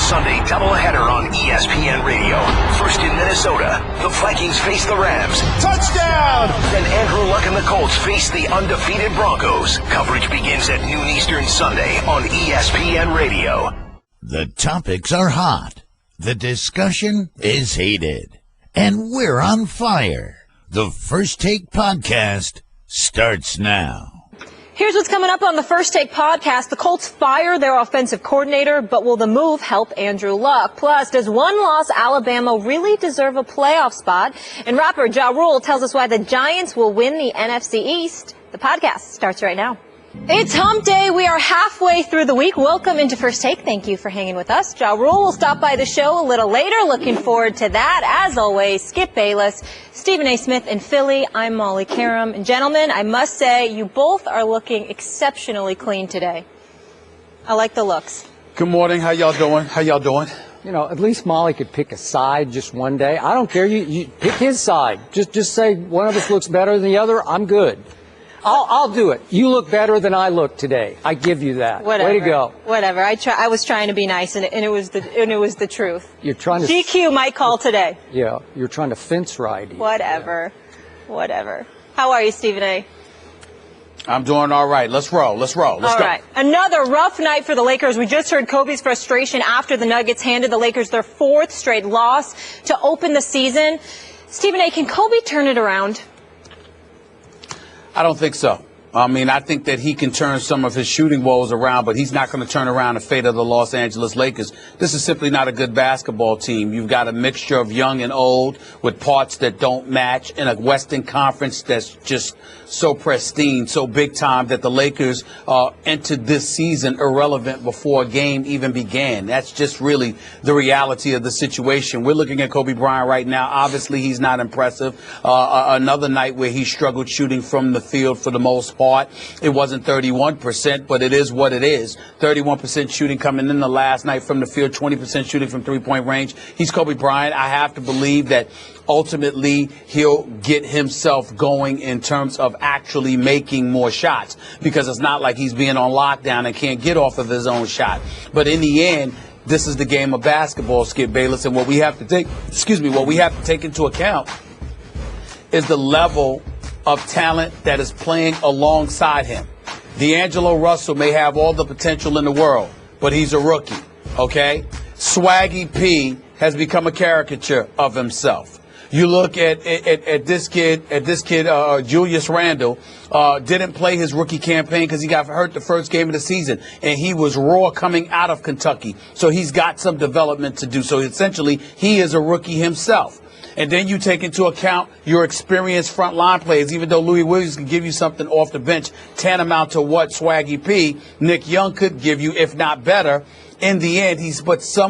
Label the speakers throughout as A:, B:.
A: Sunday doubleheader on ESPN Radio. First in Minnesota, the Vikings face the Rams.
B: Touchdown!
A: Then Andrew Luck and the Colts face the undefeated Broncos. Coverage begins at noon Eastern Sunday on ESPN Radio.
C: The topics are hot. The discussion is heated. And we're on fire. The First Take podcast starts now.
D: Here's what's coming up on the First Take podcast. The Colts fire their offensive coordinator, but will the move help Andrew Luck? Plus, does one-loss Alabama really deserve a playoff spot? And rapper Ja Rule tells us why the Giants will win the NFC East. The podcast starts right now. It's hump day. We are halfway through the week. Welcome into First Take. Thank you for hanging with us. Ja Rule will stop by the show a little later. Looking forward to that. As always, Skip Bayless, Stephen A. Smith in Philly. I'm Molly Karam. And gentlemen, I must say, you both are looking exceptionally clean today. I like the looks.
B: Good morning. How y'all doing?
E: You know, at least Molly could pick a side just one day. I don't care. You pick his side. Just say one of us looks better than the other. I'm good. I'll do it. You look better than I look today. I give you that.
D: Whatever.
E: Way to go.
D: Whatever. I was trying to be nice, and it was the truth.
E: You're trying to
D: GQ might call today.
E: Yeah, you're trying to fence ride.
D: Whatever. How are you, Stephen A?
B: I'm doing all right. Let's roll. Let's go.
D: All right. Another rough night for the Lakers. We just heard Kobe's frustration after the Nuggets handed the Lakers their fourth straight loss to open the season. Stephen A, can Kobe turn it around?
B: I don't think so. I mean, I think that he can turn some of his shooting woes around, but he's not going to turn around the fate of the Los Angeles Lakers. This is simply not a good basketball team. You've got a mixture of young and old with parts that don't match in a Western Conference that's just so pristine, so big time that the Lakers entered this season irrelevant before a game even began. That's just really the reality of the situation. We're looking at Kobe Bryant right now. Obviously, he's not impressive. Another night where he struggled shooting from the field for the most part. It wasn't 31%, but it is what it is. 31% shooting coming in the last night from the field, 20% shooting from three-point range. He's Kobe Bryant. I have to believe that ultimately he'll get himself going in terms of actually making more shots, because it's not like he's being on lockdown and can't get off of his own shot. But in the end, this is the game of basketball, Skip Bayless, and what we have to take into account is the level of talent that is playing alongside him. D'Angelo Russell may have all the potential in the world, but he's a rookie, okay? Swaggy P has become a caricature of himself. You look at this kid, Julius Randle, didn't play his rookie campaign because he got hurt the first game of the season, and he was raw coming out of Kentucky. So he's got some development to do. So essentially, he is a rookie himself. And then you take into account your experienced front line players, even though Louis Williams can give you something off the bench tantamount to what Swaggy P, Nick Young could give you, if not better. In the end, he's but so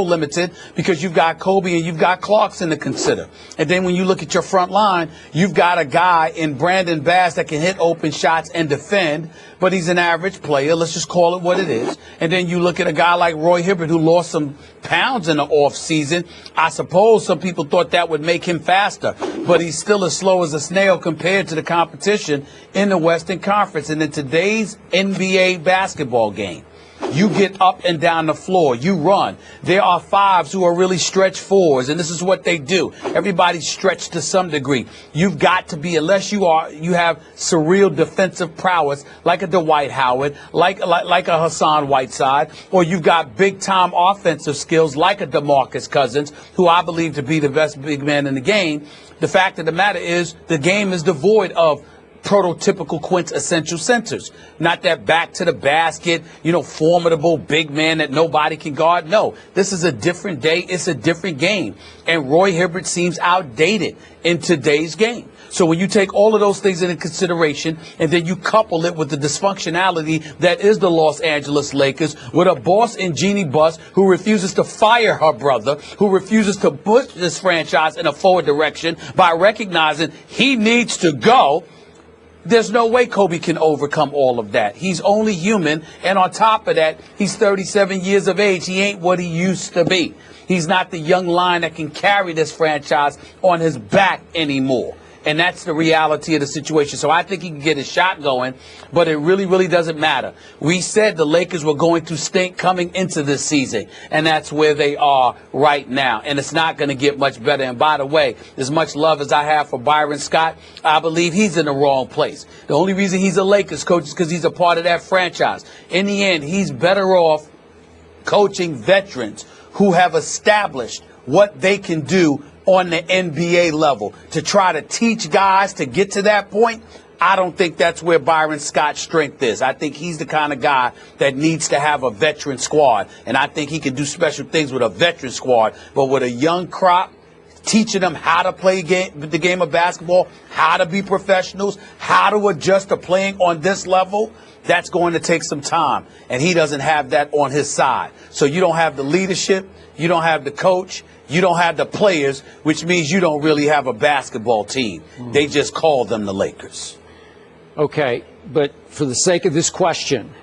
B: limited because you've got Kobe and you've got Clarkson to consider. And then when you look at your front line, you've got a guy in Brandon Bass that can hit open shots and defend, but he's an average player. Let's just call it what it is. And then you look at a guy like Roy Hibbert, who lost some pounds in the off season. I suppose some people thought that would make him faster, but he's still as slow as a snail compared to the competition in the Western Conference. And in today's NBA basketball game, you get up and down the floor. You run. There are fives who are really stretch fours, and this is what they do. Everybody's stretched to some degree. You've got to be, unless you have surreal defensive prowess like a Dwight Howard, like a Hassan Whiteside, or you've got big-time offensive skills like a DeMarcus Cousins, who I believe to be the best big man in the game. The fact of the matter is the game is devoid of prototypical quintessential centers. Not that back to the basket, formidable big man that nobody can guard. No, this is a different day. It's a different game. And Roy Hibbert seems outdated in today's game. So when you take all of those things into consideration and then you couple it with the dysfunctionality that is the Los Angeles Lakers, with a boss in Jeannie Buss who refuses to fire her brother, who refuses to push this franchise in a forward direction by recognizing he needs to go, there's no way Kobe can overcome all of that. He's only human, and on top of that, he's 37 years of age. He ain't what he used to be. He's not the young lion that can carry this franchise on his back anymore. And that's the reality of the situation. So I think he can get his shot going, but it really, really doesn't matter. We said the Lakers were going to stink coming into this season, and that's where they are right now. And it's not going to get much better. And by the way, as much love as I have for Byron Scott, I believe he's in the wrong place. The only reason he's a Lakers coach is because he's a part of that franchise. In the end, he's better off coaching veterans who have established what they can do on the NBA level. To try to teach guys to get to that point, I don't think that's where Byron Scott's strength is. I think he's the kind of guy that needs to have a veteran squad, and I think he can do special things with a veteran squad. But with a young crop, teaching them how to play the game of basketball, how to be professionals, how to adjust to playing on this level, that's going to take some time, and he doesn't have that on his side. So you don't have the leadership, you don't have the coach, you don't have the players, which means you don't really have a basketball team. They just call them the Lakers.
E: Okay, but for the sake of this question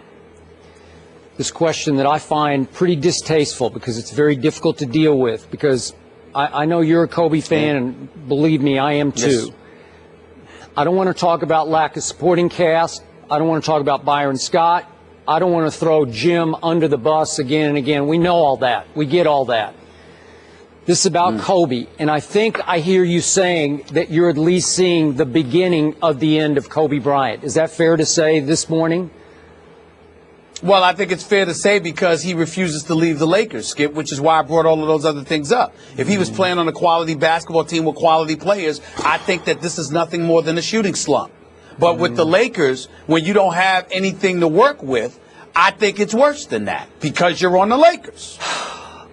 E: that I find pretty distasteful because it's very difficult to deal with, because I know you're a Kobe fan, and believe me, I am too.
B: Yes.
E: I don't want to talk about lack of supporting cast. I don't want to talk about Byron Scott. I don't want to throw Jim under the bus again and again. We know all that. We get all that. This is about Kobe, and I think I hear you saying that you're at least seeing the beginning of the end of Kobe Bryant. Is that fair to say this morning?
B: Well, I think it's fair to say because he refuses to leave the Lakers, Skip, which is why I brought all of those other things up. If he was playing on a quality basketball team with quality players, I think that this is nothing more than a shooting slump. But with the Lakers, when you don't have anything to work with, I think it's worse than that because you're on the Lakers.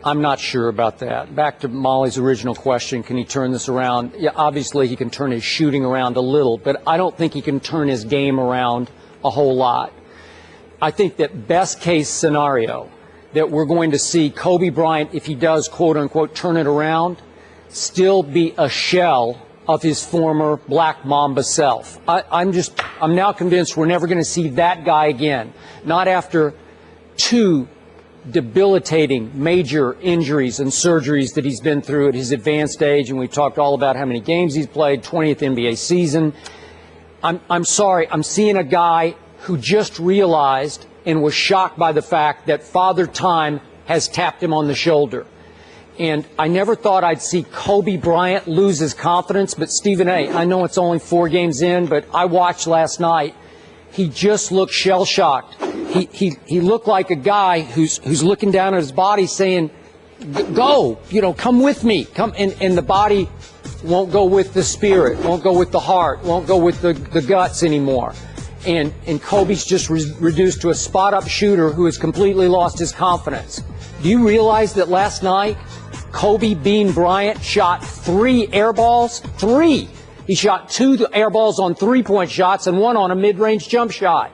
E: I'm not sure about that. Back to Molly's original question, can he turn this around? Yeah, obviously he can turn his shooting around a little, but I don't think he can turn his game around a whole lot. I think that best case scenario that we're going to see Kobe Bryant, if he does, quote unquote, turn it around, still be a shell of his former Black Mamba self. I'm now convinced we're never going to see that guy again. Not after two debilitating major injuries and surgeries that he's been through at his advanced age, and we talked all about how many games he's played, 20th NBA season. I'm sorry, I'm seeing a guy who just realized and was shocked by the fact that Father Time has tapped him on the shoulder. And I never thought I'd see Kobe Bryant lose his confidence, but Stephen A., I know it's only 4 games in, but I watched last night. He just looked shell-shocked. He looked like a guy who's looking down at his body saying, go, come with me. Come, and the body won't go with the spirit, won't go with the heart, won't go with the guts anymore. And Kobe's just reduced to a spot-up shooter who has completely lost his confidence. Do you realize that last night, Kobe Bean Bryant shot 3 air balls? 3! He shot 2 air balls on 3-point shots and 1 on a mid-range jump shot.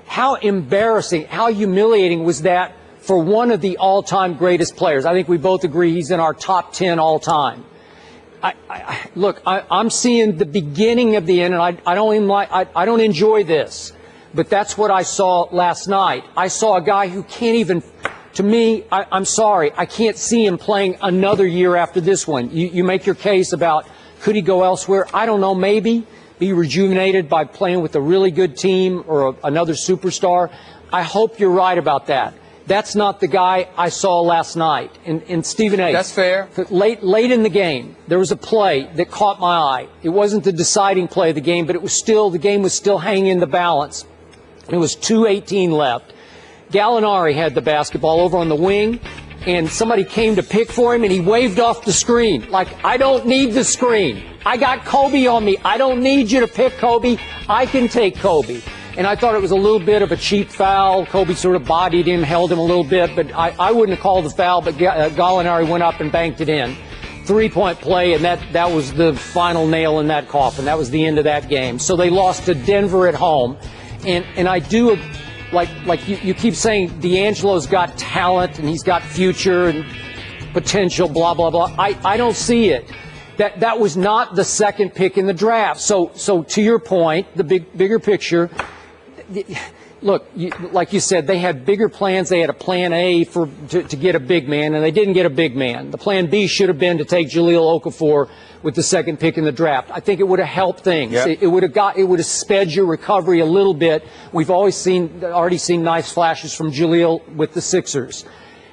E: How embarrassing, how humiliating was that for one of the all-time greatest players? I think we both agree he's in our top 10 all-time. Look, I'm seeing the beginning of the end, and I don't enjoy this, but that's what I saw last night. I saw a guy who can't even, to me, I'm sorry, I can't see him playing another year after this one. You make your case about could he go elsewhere? I don't know, maybe be rejuvenated by playing with a really good team or another superstar. I hope you're right about that. That's not the guy I saw last night. And Stephen A.
B: That's fair.
E: Late in the game, there was a play that caught my eye. It wasn't the deciding play of the game, but it was still, the game was still hanging in the balance. It was 2:18 left. Gallinari had the basketball over on the wing, and somebody came to pick for him, and he waved off the screen. Like, I don't need the screen. I got Kobe on me. I don't need you to pick Kobe. I can take Kobe. And I thought it was a little bit of a cheap foul. Kobe sort of bodied him, held him a little bit, but I wouldn't have called the foul, but Gallinari went up and banked it in. 3-point play, and that was the final nail in that coffin. That was the end of that game. So they lost to Denver at home. And I do, like you keep saying, D'Angelo's got talent and he's got future and potential, blah, blah, blah. I don't see it. That was not the second pick in the draft. So to your point, the bigger picture, look, like you said, they had bigger plans. They had a plan A to get a big man, and they didn't get a big man. The plan B should have been to take Jahlil Okafor with the second pick in the draft. I think it would have helped things.
B: Yep.
E: It would have sped your recovery a little bit. We've already seen nice flashes from Jahlil with the Sixers.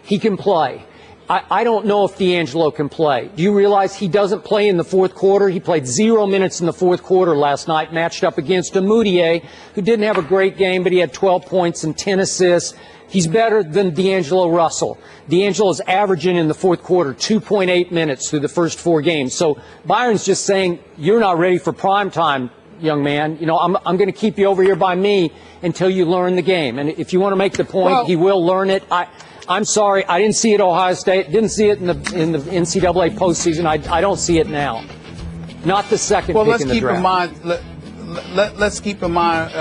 E: He can play. I don't know if D'Angelo can play. Do you realize he doesn't play in the fourth quarter? He played 0 minutes in the fourth quarter last night, matched up against a Moutier, who didn't have a great game, but he had 12 points and 10 assists. He's better than D'Angelo Russell. D'Angelo's averaging in the fourth quarter 2.8 minutes through the first 4 games. So Byron's just saying, you're not ready for prime time, young man. You know, I'm going to keep you over here by me until you learn the game. And if you want to make the point, he will learn it. I'm sorry, I didn't see it at Ohio State. Didn't see it in the NCAA postseason. I don't see it now. Not the second pick in the draft.
B: Let's keep in mind,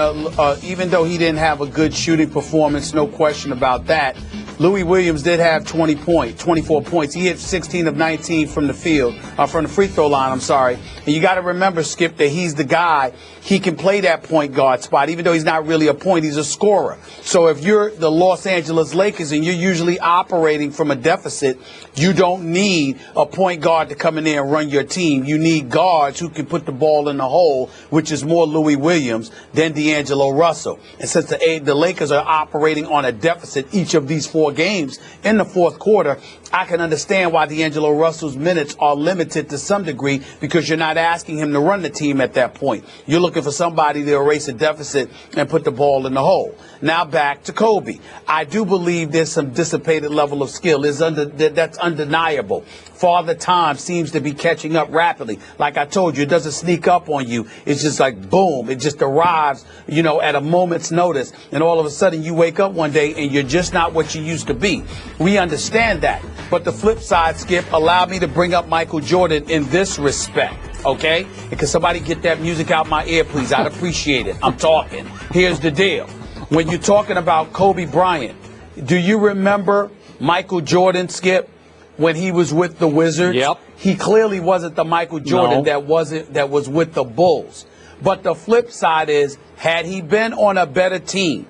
B: even though he didn't have a good shooting performance, no question about that, Louis Williams did have 24 points. He hit 16 of 19 from the field, from the free throw line, I'm sorry. And you got to remember, Skip, that he's the guy. He can play that point guard spot, even though he's not really a point. He's a scorer. So if you're the Los Angeles Lakers and you're usually operating from a deficit, you don't need a point guard to come in there and run your team. You need guards who can put the ball in the hole, which is more Louis Williams than D'Angelo Russell. And since the Lakers are operating on a deficit each of these 4 games in the fourth quarter, I can understand why D'Angelo Russell's minutes are limited to some degree, because you're not asking him to run the team at that point. You're looking for somebody to erase a deficit and put the ball in the hole. Now back to Kobe. I do believe there's some dissipated level of skill. That's undeniable. Father Time seems to be catching up rapidly. Like I told you, it doesn't sneak up on you. It's just like boom. It just arrives, at a moment's notice. And all of a sudden you wake up one day and you're just not what you used to be. We understand that. But the flip side, Skip, allow me to bring up Michael Jordan in this respect. Okay? And can somebody get that music out my ear, please? I'd appreciate it. I'm talking. Here's the deal. When you're talking about Kobe Bryant, do you remember Michael Jordan, Skip, when he was with the Wizards?
E: Yep.
B: He clearly wasn't the Michael Jordan that was with the Bulls. But the flip side is, had he been on a better team,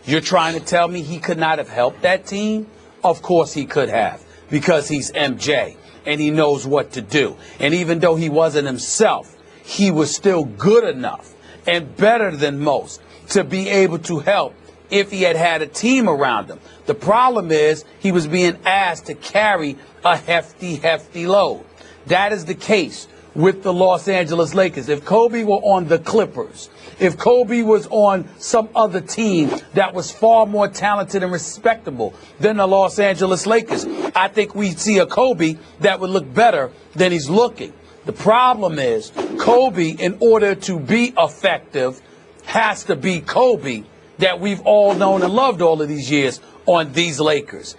B: you're trying to tell me he could not have helped that team? Of course he could have, because he's MJ and he knows what to do. And even though he wasn't himself, he was still good enough and better than most to be able to help if he had a team around him. The problem is he was being asked to carry a hefty load. That is the case with the Los Angeles Lakers. If Kobe were on the Clippers, if Kobe was on some other team that was far more talented and respectable than the Los Angeles Lakers, I think we'd see a Kobe that would look better than he's looking. The problem is Kobe, in order to be effective, has to be Kobe that we've all known and loved all of these years on these Lakers.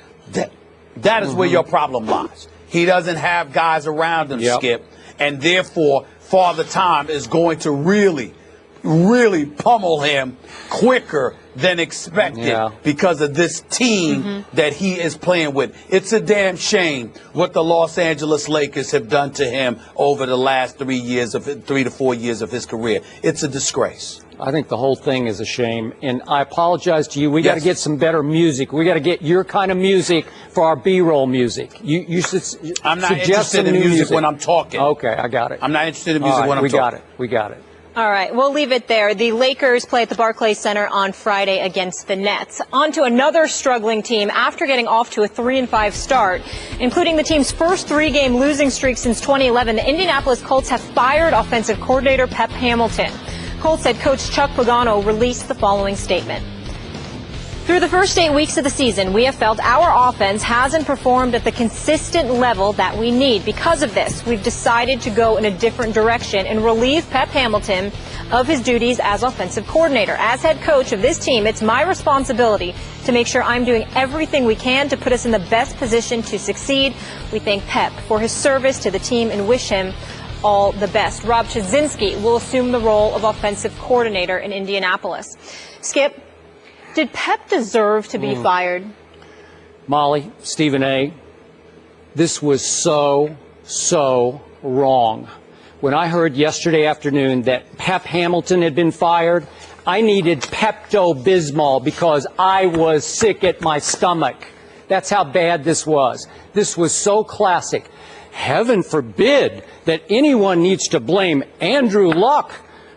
B: That is where your problem lies. He doesn't have guys around him, Skip, and therefore Father Time is going to really pummel him quicker than expected because of this team that he is playing with. It's a damn shame what the Los Angeles Lakers have done to him over the last 3 to 4 years of his career. It's a disgrace.
E: I think the whole thing is a shame, and I apologize to you. We got to get some better music. We got to get your kind of music for our B-roll music. You should
B: I'm not interested in music when I'm talking.
E: Okay, I got it.
B: I'm not interested in music when I'm talking.
E: We got it.
D: All right, we'll leave it there. The Lakers play at the Barclays Center on Friday against the Nets. On to another struggling team after getting off to a 3-5 start, including the team's first 3-game losing streak since 2011. The Indianapolis Colts have fired offensive coordinator Pep Hamilton. Colts head coach Chuck Pagano released the following statement. Through the first 8 weeks of the season, we have felt our offense hasn't performed at the consistent level that we need. Because of this, we've decided to go in a different direction and relieve Pep Hamilton of his duties as offensive coordinator. As head coach of this team, it's my responsibility to make sure I'm doing everything we can to put us in the best position to succeed. We thank Pep for his service to the team and wish him all the best. Rob Chudzinski will assume the role of offensive coordinator in Indianapolis. Skip, did Pep deserve to be fired?
E: Molly, Stephen A., this was so wrong. When I heard yesterday afternoon that Pep Hamilton had been fired, I needed Pepto-Bismol because I was sick at my stomach. That's how bad this was. This was so classic. Heaven forbid that anyone needs to blame Andrew Luck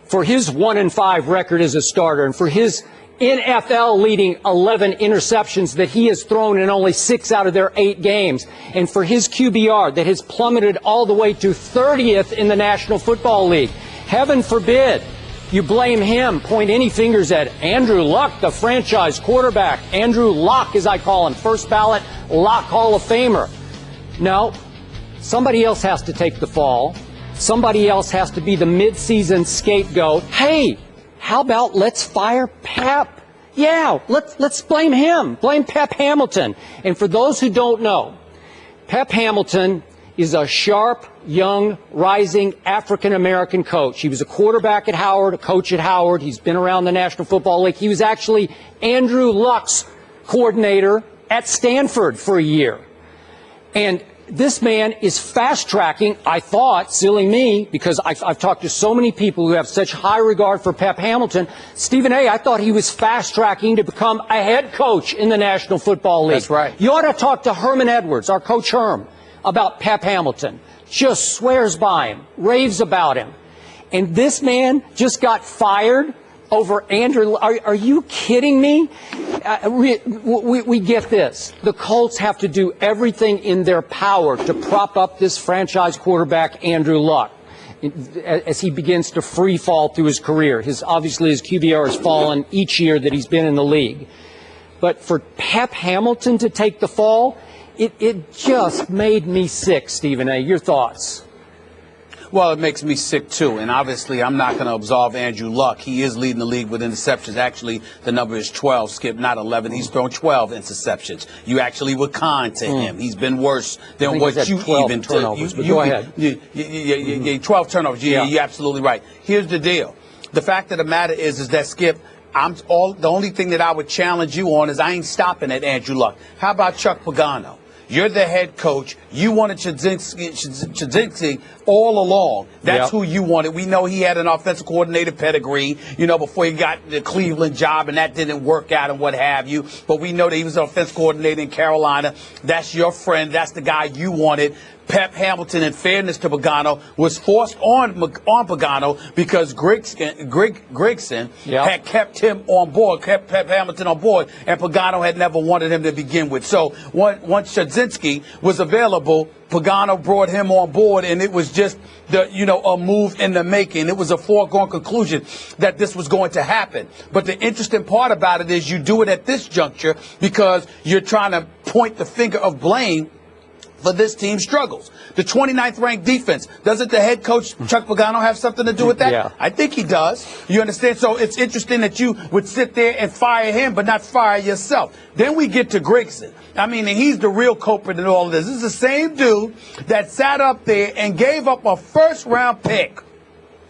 E: for his 1-5 record as a starter and for his NFL leading 11 interceptions that he has thrown in only 6 out of their 8 games, and for his QBR that has plummeted all the way to 30th in the National Football League. Heaven forbid you blame him, point any fingers at Andrew Luck, the franchise quarterback. Andrew Luck, as I call him, first ballot Luck Hall of Famer. No, somebody else has to take the fall. Somebody else has to be the midseason scapegoat. Hey, how about let's fire Pep? Yeah, let's blame him. Blame Pep Hamilton. And for those who don't know, Pep Hamilton is a sharp, young, rising African-American coach. He was a quarterback at Howard, a coach at Howard. He's been around the National Football League. He was actually Andrew Luck's coordinator at Stanford for a year. And this man is fast-tracking, I thought, silly me, because I've talked to so many people who have such high regard for Pep Hamilton. Stephen A., I thought he was fast-tracking to become a head coach in the National Football League.
B: That's right.
E: You ought to talk to Herman Edwards, our coach Herm, about Pep Hamilton. Just swears by him, raves about him. And this man just got fired over Andrew. Are you kidding me? We get this. The Colts have to do everything in their power to prop up this franchise quarterback, Andrew Luck, as he begins to free fall through his career. Obviously, his QBR has fallen each year that he's been in the league. But for Pep Hamilton to take the fall, it just made me sick, Stephen A. Your thoughts?
B: Well, it makes me sick, too. And obviously, I'm not going to absolve Andrew Luck. He is leading the league with interceptions. Actually, the number is 12, Skip, not 11. He's thrown 12 interceptions. You actually were kind to him. He's been worse than what you even did.
E: Go ahead.
B: 12 turnovers.
E: Yeah.
B: You're absolutely right. Here's the deal. The fact of the matter is that, Skip, the only thing that I would challenge you on is I ain't stopping at Andrew Luck. How about Chuck Pagano? You're the head coach. You wanted Chudzinski all along. That's who you wanted. We know he had an offensive coordinator pedigree, before he got the Cleveland job, and that didn't work out and what have you. But we know that he was an offensive coordinator in Carolina. That's your friend. That's the guy you wanted. Pep Hamilton, in fairness to Pagano, was forced on Pagano because Grigson had kept him on board, kept Pep Hamilton on board, and Pagano had never wanted him to begin with. So once Chudzinski was available, Pagano brought him on board, and it was just a move in the making. It was a foregone conclusion that this was going to happen. But the interesting part about it is you do it at this juncture because you're trying to point the finger of blame for this team's struggles. The 29th ranked defense. Doesn't the head coach, Chuck Pagano, have something to do with that?
E: Yeah.
B: I think he does. You understand? So it's interesting that you would sit there and fire him, but not fire yourself. Then we get to Grigson. And he's the real culprit in all of this. This is the same dude that sat up there and gave up a first-round pick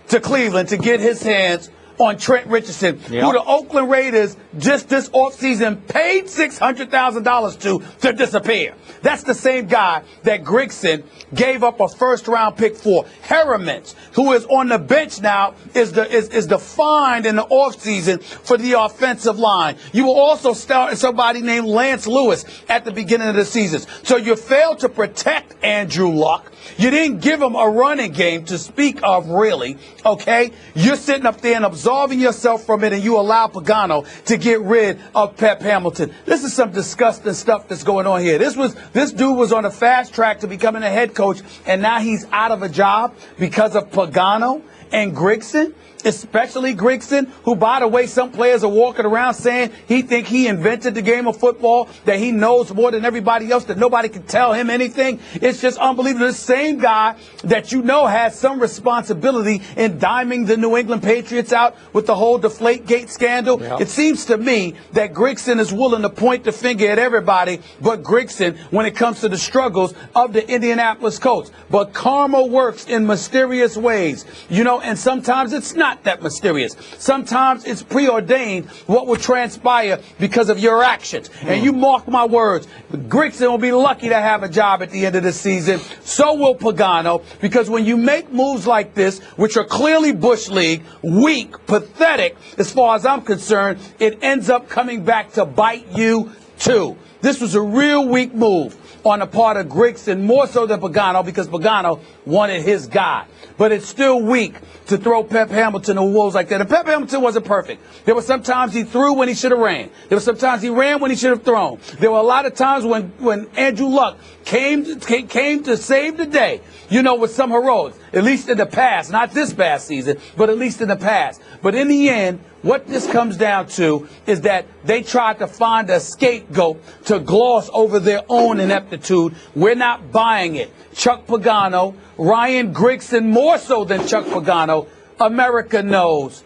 B: to Cleveland to get his hands on Trent Richardson, who the Oakland Raiders just this offseason paid $600,000 to disappear. That's the same guy that Grigson gave up a first-round pick for. Heremans, who is on the bench now, is the find in the offseason for the offensive line. You will also start somebody named Lance Lewis at the beginning of the season. So you failed to protect Andrew Luck. You didn't give him a running game to speak of, really, okay? You're sitting up there and absolving yourself from it, and you allow Pagano to get rid of Pep Hamilton. This is some disgusting stuff that's going on here. This dude was on a fast track to becoming a head coach, and now he's out of a job because of Pagano and Grigson. Especially Grigson, who, by the way, some players are walking around saying he think he invented the game of football, that he knows more than everybody else, that nobody can tell him anything. It's just unbelievable. The same guy that has some responsibility in diming the New England Patriots out with the whole Deflategate scandal. Yep. It seems to me that Grigson is willing to point the finger at everybody but Grigson when it comes to the struggles of the Indianapolis Colts. But karma works in mysterious ways, and sometimes it's not not that mysterious. Sometimes it's preordained what will transpire because of your actions. And you mark my words, Grigson will be lucky to have a job at the end of the season. So will Pagano, because when you make moves like this, which are clearly Bush League, weak, pathetic, as far as I'm concerned, it ends up coming back to bite you too. This was a real weak move on the part of Grigson, more so than Pagano, because Pagano wanted his guy. But it's still weak to throw Pep Hamilton to wolves like that. And Pep Hamilton wasn't perfect. There were some times he threw when he should have ran. There were some times he ran when he should have thrown. There were a lot of times when Andrew Luck came to save the day, you know, with some heroics, at least in the past, not this past season, but at least in the past. But in the end, what this comes down to is that they tried to find a scapegoat to gloss over their own ineptitude. We're not buying it. Chuck Pagano, Ryan Grigson, more so than Chuck Pagano, America knows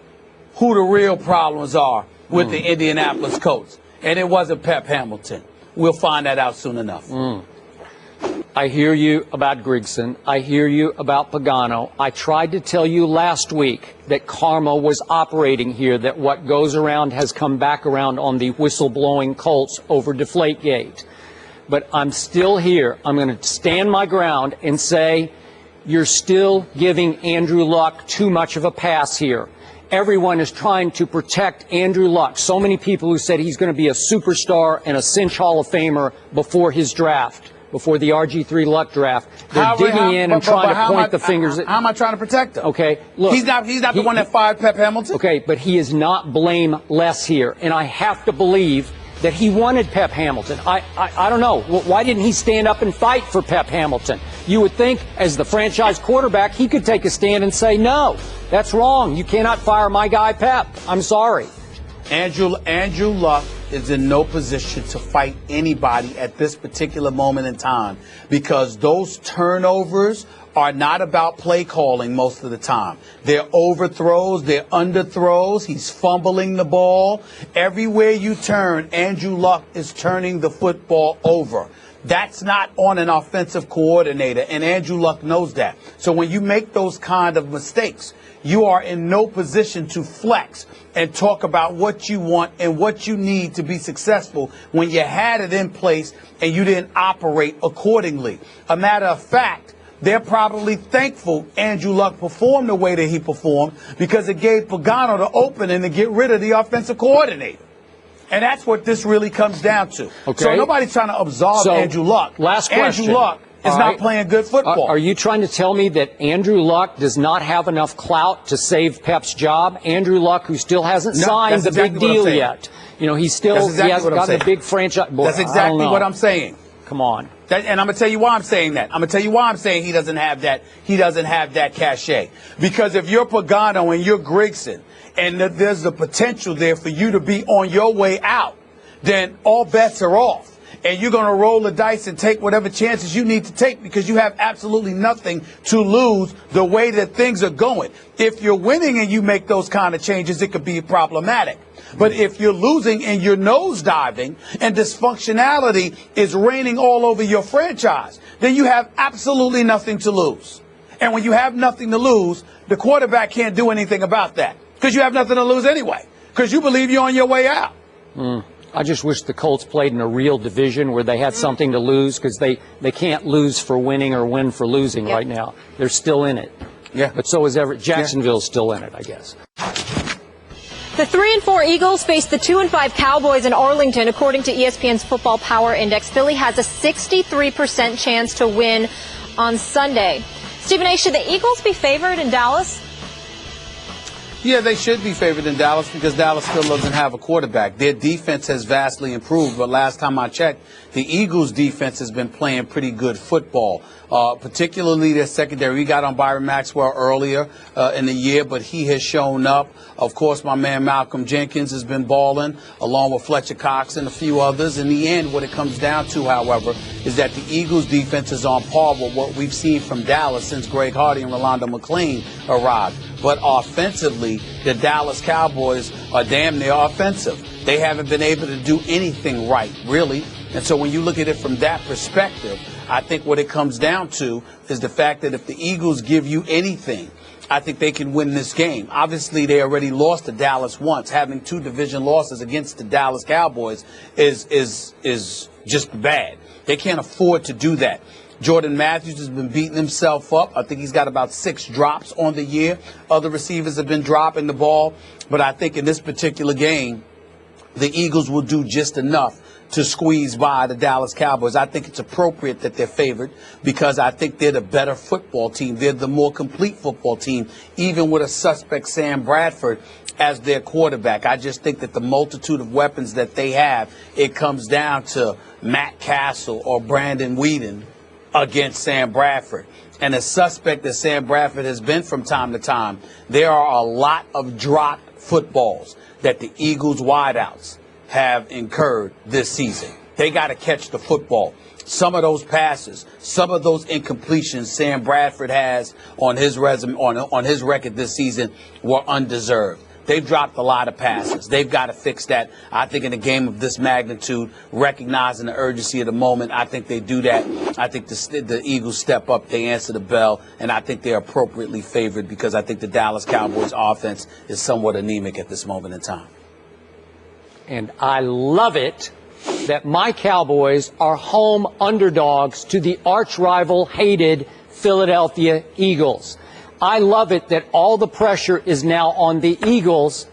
B: who the real problems are with the Indianapolis Colts. And it wasn't Pep Hamilton. We'll find that out soon enough.
E: I hear you about Grigson. I hear you about Pagano. I tried to tell you last week that karma was operating here, that what goes around has come back around on the whistleblowing Colts over Deflategate. But I'm still here. I'm going to stand my ground and say you're still giving Andrew Luck too much of a pass here. Everyone is trying to protect Andrew Luck. So many people who said he's going to be a superstar and a cinch Hall of Famer before his draft, before the RG3 Luck draft. They're digging in and trying to point the fingers at...
B: How am I trying to protect him?
E: Okay, look.
B: He's not the one that fired Pep Hamilton?
E: Okay, but he is not blameless here. And I have to believe that he wanted Pep Hamilton. I don't know. Why didn't he stand up and fight for Pep Hamilton? You would think, as the franchise quarterback, he could take a stand and say, no, that's wrong. You cannot fire my guy, Pep. I'm sorry.
B: Andrew Luck is in no position to fight anybody at this particular moment in time, because those turnovers are not about play calling most of the time. They're overthrows, they're underthrows. He's fumbling the ball. Everywhere you turn, Andrew Luck is turning the football over. That's not on an offensive coordinator, and Andrew Luck knows that. So when you make those kind of mistakes, you are in no position to flex and talk about what you want and what you need to be successful when you had it in place and you didn't operate accordingly. A matter of fact, they're probably thankful Andrew Luck performed the way that he performed, because it gave Pagano the opening to get rid of the offensive coordinator. And that's what this really comes down to.
E: Okay.
B: So nobody's trying to absolve Andrew Luck.
E: Last question.
B: Andrew Luck is not playing good football.
E: Are you trying to tell me that Andrew Luck does not have enough clout to save Pep's job? Andrew Luck, who still hasn't signed the big deal yet. You know, he hasn't got the big franchise. Boy,
B: that's exactly what I'm saying.
E: Come on.
B: And I'm going to tell you why I'm saying that. I'm going to tell you why I'm saying he doesn't have that cachet. Because if you're Pagano and you're Grigson, and there's the potential there for you to be on your way out, then all bets are off. And you're going to roll the dice and take whatever chances you need to take, because you have absolutely nothing to lose the way that things are going. If you're winning and you make those kind of changes, it could be problematic. But if you're losing and you're nosediving and dysfunctionality is reigning all over your franchise, then you have absolutely nothing to lose. And when you have nothing to lose, the quarterback can't do anything about that, because you have nothing to lose anyway, because you believe you're on your way out.
E: I just wish the Colts played in a real division where they had something to lose, because they can't lose for winning or win for losing right now. They're still in it.
B: Yeah.
E: But so is Jacksonville's still in it, I guess.
D: The 3-4 Eagles face the 2-5 Cowboys in Arlington. According to ESPN's Football Power Index, Philly has a 63% chance to win on Sunday. Stephen A., should the Eagles be favored in Dallas?
B: Yeah, they should be favored in Dallas, because Dallas still doesn't have a quarterback. Their defense has vastly improved, but last time I checked, the Eagles' defense has been playing pretty good football, particularly their secondary. We got on Byron Maxwell earlier in the year, but he has shown up. Of course, my man Malcolm Jenkins has been balling, along with Fletcher Cox and a few others. In the end, what it comes down to, however, is that the Eagles' defense is on par with what we've seen from Dallas since Greg Hardy and Rolando McClain arrived. But offensively, the Dallas Cowboys are damn near offensive. They haven't been able to do anything right, really. And so when you look at it from that perspective, I think what it comes down to is the fact that if the Eagles give you anything I think they can win this game. Obviously, they already lost to Dallas once. Having 2 division losses against the Dallas Cowboys is just bad. They can't afford to do that. Jordan Matthews has been beating himself up. I think he's got about 6 drops on the year. Other receivers have been dropping the ball. But I think in this particular game, the Eagles will do just enough to squeeze by the Dallas Cowboys. I think it's appropriate that they're favored because I think they're the better football team. They're the more complete football team, even with a suspect Sam Bradford as their quarterback. I just think that the multitude of weapons that they have, it comes down to Matt Castle or Brandon Whedon against Sam Bradford. And a suspect that Sam Bradford has been from time to time, there are a lot of dropped footballs that the Eagles wideouts have incurred this season. They got to catch the football. Some of those passes, some of those incompletions Sam Bradford has on his resume, on his record this season were undeserved. They've dropped a lot of passes. They've got to fix that. I think in a game of this magnitude, recognizing the urgency of the moment, I think they do that. I think the Eagles step up, they answer the bell, and I think they're appropriately favored because I think the Dallas Cowboys offense is somewhat anemic at this moment in time.
E: And I love it that my Cowboys are home underdogs to the arch-rival hated Philadelphia Eagles. I love it that all the pressure is now on the Eagles,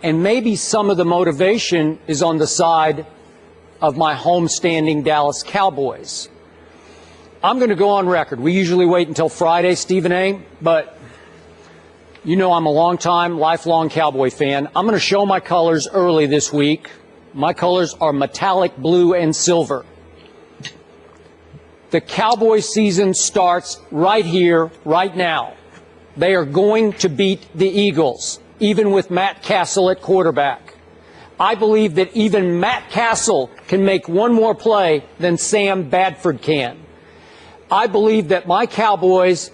E: and maybe some of the motivation is on the side of my homestanding Dallas Cowboys. I'm going to go on record. We usually wait until Friday, Stephen A., but you know I'm a long-time, lifelong Cowboy fan. I'm going to show my colors early this week. My colors are metallic blue and silver. The Cowboy season starts right here, right now. They are going to beat the Eagles, even with Matt Castle at quarterback. I believe that even Matt Castle can make one more play than Sam Bradford can. I believe that my Cowboys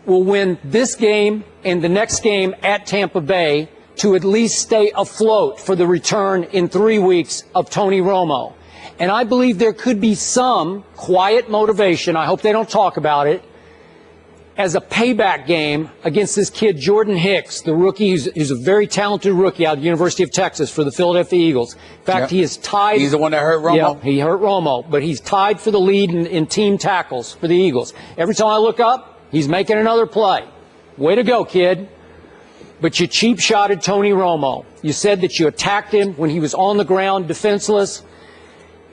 E: will win this game and the next game at Tampa Bay to at least stay afloat for the return in 3 weeks of Tony Romo. And I believe there could be some quiet motivation, I hope they don't talk about it, as a payback game against this kid, Jordan Hicks, the rookie. He's a very talented rookie out of the University of Texas for the Philadelphia Eagles. In fact, he is tied.
B: He's the one that hurt Romo?
E: Yeah, he hurt Romo, but he's tied for the lead in team tackles for the Eagles. Every time I look up, he's making another play. Way to go, kid. But you cheap-shotted Tony Romo. You said that you attacked him when he was on the ground, defenseless,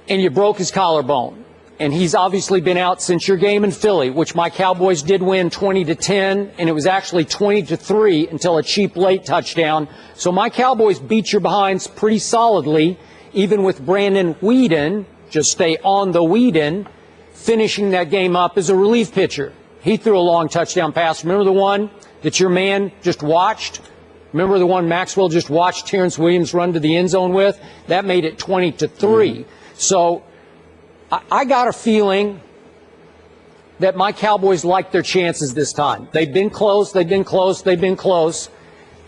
E: and you broke his collarbone. And he's obviously been out since your game in Philly, which my Cowboys did win 20-10, and it was actually 20-3 until a cheap late touchdown. So my Cowboys beat your behinds pretty solidly, even with Brandon Whedon, just stay on the Whedon, finishing that game up as a relief pitcher. He threw a long touchdown pass. Remember the one that your man just watched? Remember the one Maxwell just watched Terrence Williams run to the end zone with? That made it 20-3. So I got a feeling that my Cowboys like their chances this time. They've been close, they've been close, they've been close.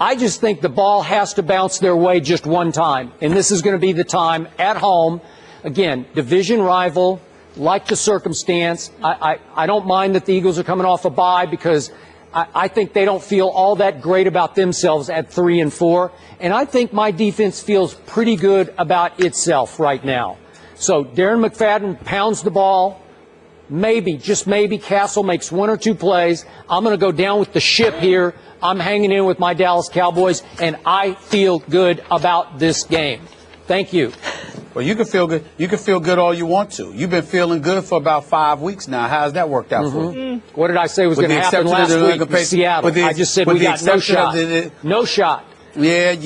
E: I just think the ball has to bounce their way just one time. And this is going to be the time at home. Again, division rival, like the circumstance. I don't mind that the Eagles are coming off a bye because I think they don't feel all that great about themselves at 3-4. And I think my defense feels pretty good about itself right now. So Darren McFadden pounds the ball. Maybe, just maybe, Castle makes 1 or 2 plays. I'm going to go down with the ship here. I'm hanging in with my Dallas Cowboys, and I feel good about this game. Thank you.
B: Well, you can feel good. You can feel good all you want to. You've been feeling good for about 5 weeks now. How's that worked out for you?
E: What did I say was going to happen last week in Seattle? I just said we got no shot. No shot.
B: Yeah,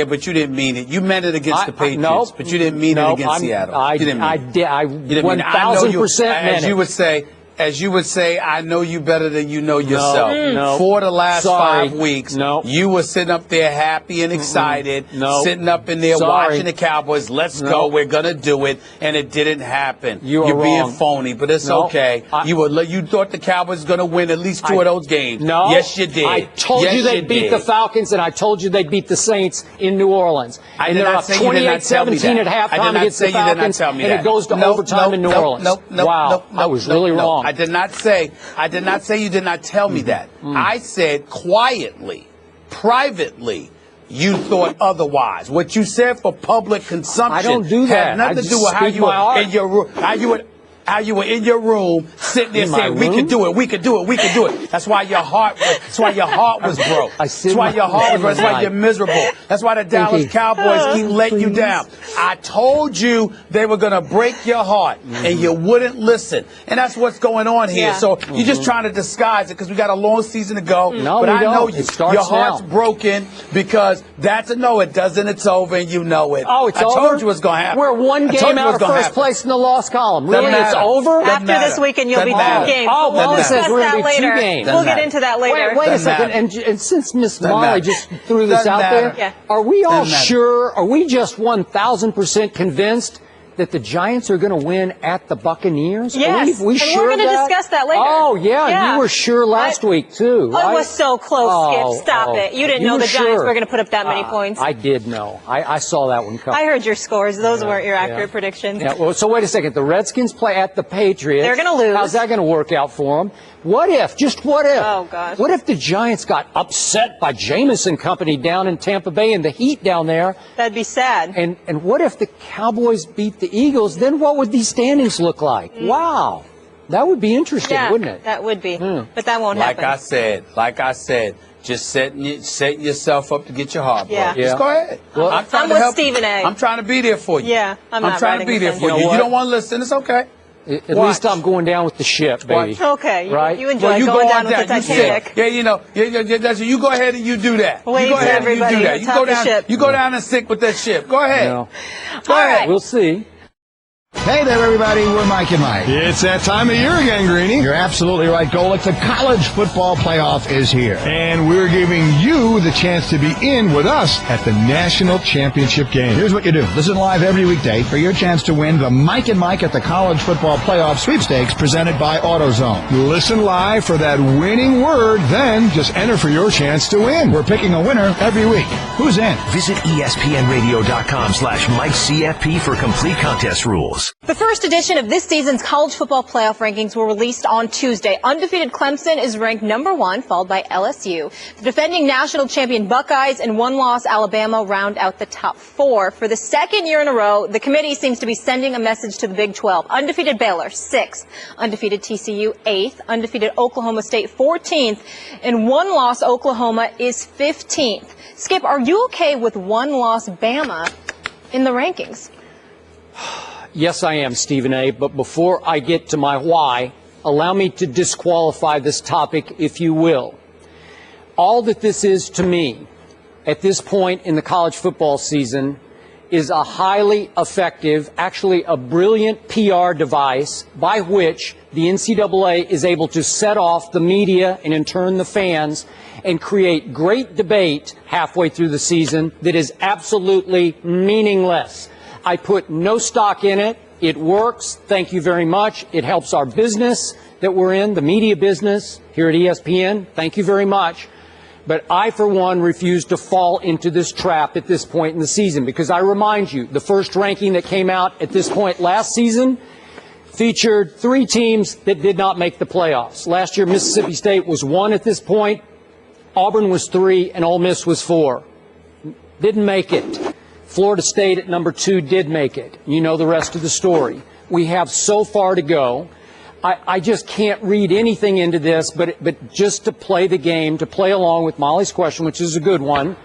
B: but you didn't mean it. You meant it against the Patriots, but you didn't mean it against Seattle.
E: I did. I 1,000% meant it.
B: As you would say, I know you better than you know yourself.
E: No.
B: For the last 5 weeks, you were sitting up there happy and excited, sitting up in there watching the Cowboys. Let's go. We're going to do it. And it didn't happen. You're being phony, but it's okay. You thought the Cowboys were going to win at least 2 of those games.
E: No.
B: Yes, you did.
E: I told you they'd beat the Falcons, and I told you they'd beat the Saints in New Orleans. And they're up 28-17 at halftime against the Falcons, and it goes to overtime in New Orleans. Wow, I was really wrong.
B: I did not say you did not tell me that. I said quietly, privately, you thought otherwise. What you said for public consumption
E: I don't do that.
B: had nothing to do with how you were in your room. How you were in your room sitting there saying, "We could do it, we could do it, we could do it." That's why your heart was broke. That's why your heart was broke. That's why you're miserable. That's why the Dallas Cowboys keep letting you down. I told you they were going to break your heart, and you wouldn't listen. And that's what's going on here. So you're just trying to disguise it because we got a long season to go.
E: No,
B: but
E: we
B: I know
E: don't.
B: your heart's broken because that's a no. It doesn't. It's over, and you know it.
E: Oh, it's over.
B: I told you what's going to happen.
E: We're one game out of first place in the loss column. Really, it's over.
D: After this weekend, you'll be 2 games.
E: Oh,
D: we'll
E: says
D: discuss
E: we're
D: that
E: going to be
D: later.
E: 2 games.
D: We'll get into that later.
E: Wait a second. And since Miss Molly just threw this out there, are we all sure? Are we just 1,000% convinced that the Giants are going to win at the Buccaneers?
D: Yes,
E: we
D: and
E: sure
D: we're going to discuss that later.
E: Oh, yeah, you were sure last week, too.
D: Oh, it was so close, Skip. Stop it. You didn't know the Giants were going to put up that many points.
E: I did know. I saw that one coming.
D: I heard your scores. Those weren't your accurate predictions.
E: Yeah, well, so wait a second. The Redskins play at the Patriots.
D: They're going to lose.
E: How's that going to work out for them? What if, just what if?
D: Oh, gosh.
E: What if the Giants got upset by Jameis and company down in Tampa Bay and the Heat down there?
D: That'd be sad.
E: And what if the Cowboys beat the Eagles? Then what would these standings look like? Wow. That would be interesting, wouldn't it?
D: That would be. But that won't happen.
B: Like I said, just setting yourself up to get your heart broke. Just go ahead.
D: Well, I'm with Stephen A.
B: I'm trying to be there for you.
D: Yeah, I'm
B: trying to be there for you. You don't want to listen. It's okay.
E: At least I'm going down with the ship, baby.
D: Okay,
E: right?
D: You enjoy going down with the Titanic.
B: You go ahead and you do that.
D: Wave to everybody.
B: You go down. You go down and sink with that ship. Go ahead. Go ahead.
E: We'll see.
F: Hey there, everybody. We're Mike and Mike.
G: It's that time of year again, Greeny.
F: You're absolutely right, Golick. The college football playoff is here.
G: And we're giving you the chance to be in with us at the national championship game.
F: Here's what you do. Listen live every weekday for your chance to win the Mike and Mike at the college football playoff sweepstakes presented by AutoZone.
G: Listen live for that winning word, then just enter for your chance to win.
F: We're picking a winner every week. Who's in?
A: Visit ESPNradio.com/MikeCFP for complete contest rules.
D: The first edition of this season's college football playoff rankings were released on Tuesday. Undefeated Clemson is ranked number 1, followed by LSU. The defending national champion Buckeyes and one-loss Alabama round out the top 4. For the second year in a row, the committee seems to be sending a message to the Big 12. Undefeated Baylor, 6th. Undefeated TCU, 8th. Undefeated Oklahoma State, 14th. And one-loss Oklahoma is 15th. Skip, are you okay with one-loss Bama in the rankings?
E: Yes, I am, Stephen A. But before I get to my why, allow me to disqualify this topic, if you will. All that this is to me at this point in the college football season is a highly effective, actually a brilliant PR device by which the NCAA is able to set off the media and in turn the fans and create great debate halfway through the season that is absolutely meaningless. I put no stock in it. It works. Thank you very much. It helps our business that we're in, the media business here at ESPN. Thank you very much. But I, for one, refuse to fall into this trap at this point in the season because I remind you, the first ranking that came out at this point last season featured 3 teams that did not make the playoffs. Last year, Mississippi State was 1 at this point. Auburn was 3 and Ole Miss was 4. Didn't make it. Florida State at number 2 did make it. You know the rest of the story. We have so far to go. I just can't read anything into this, but just to play the game, to play along with Molly's question, which is a good one.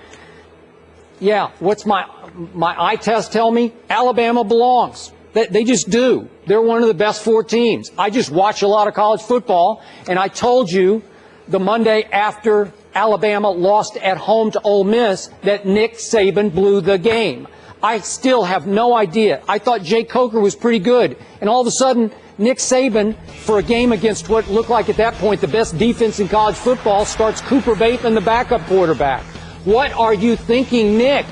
E: Yeah, what's my eye test tell me? Alabama belongs. They just do. They're one of the best 4 teams. I just watch a lot of college football, and I told you the Monday after Alabama lost at home to Ole Miss that Nick Saban blew the game. I still have no idea. I thought Jay Coker was pretty good. And all of a sudden, Nick Saban, for a game against what looked like at that point the best defense in college football, starts Cooper Bateman, the backup quarterback. What are you thinking, Nick?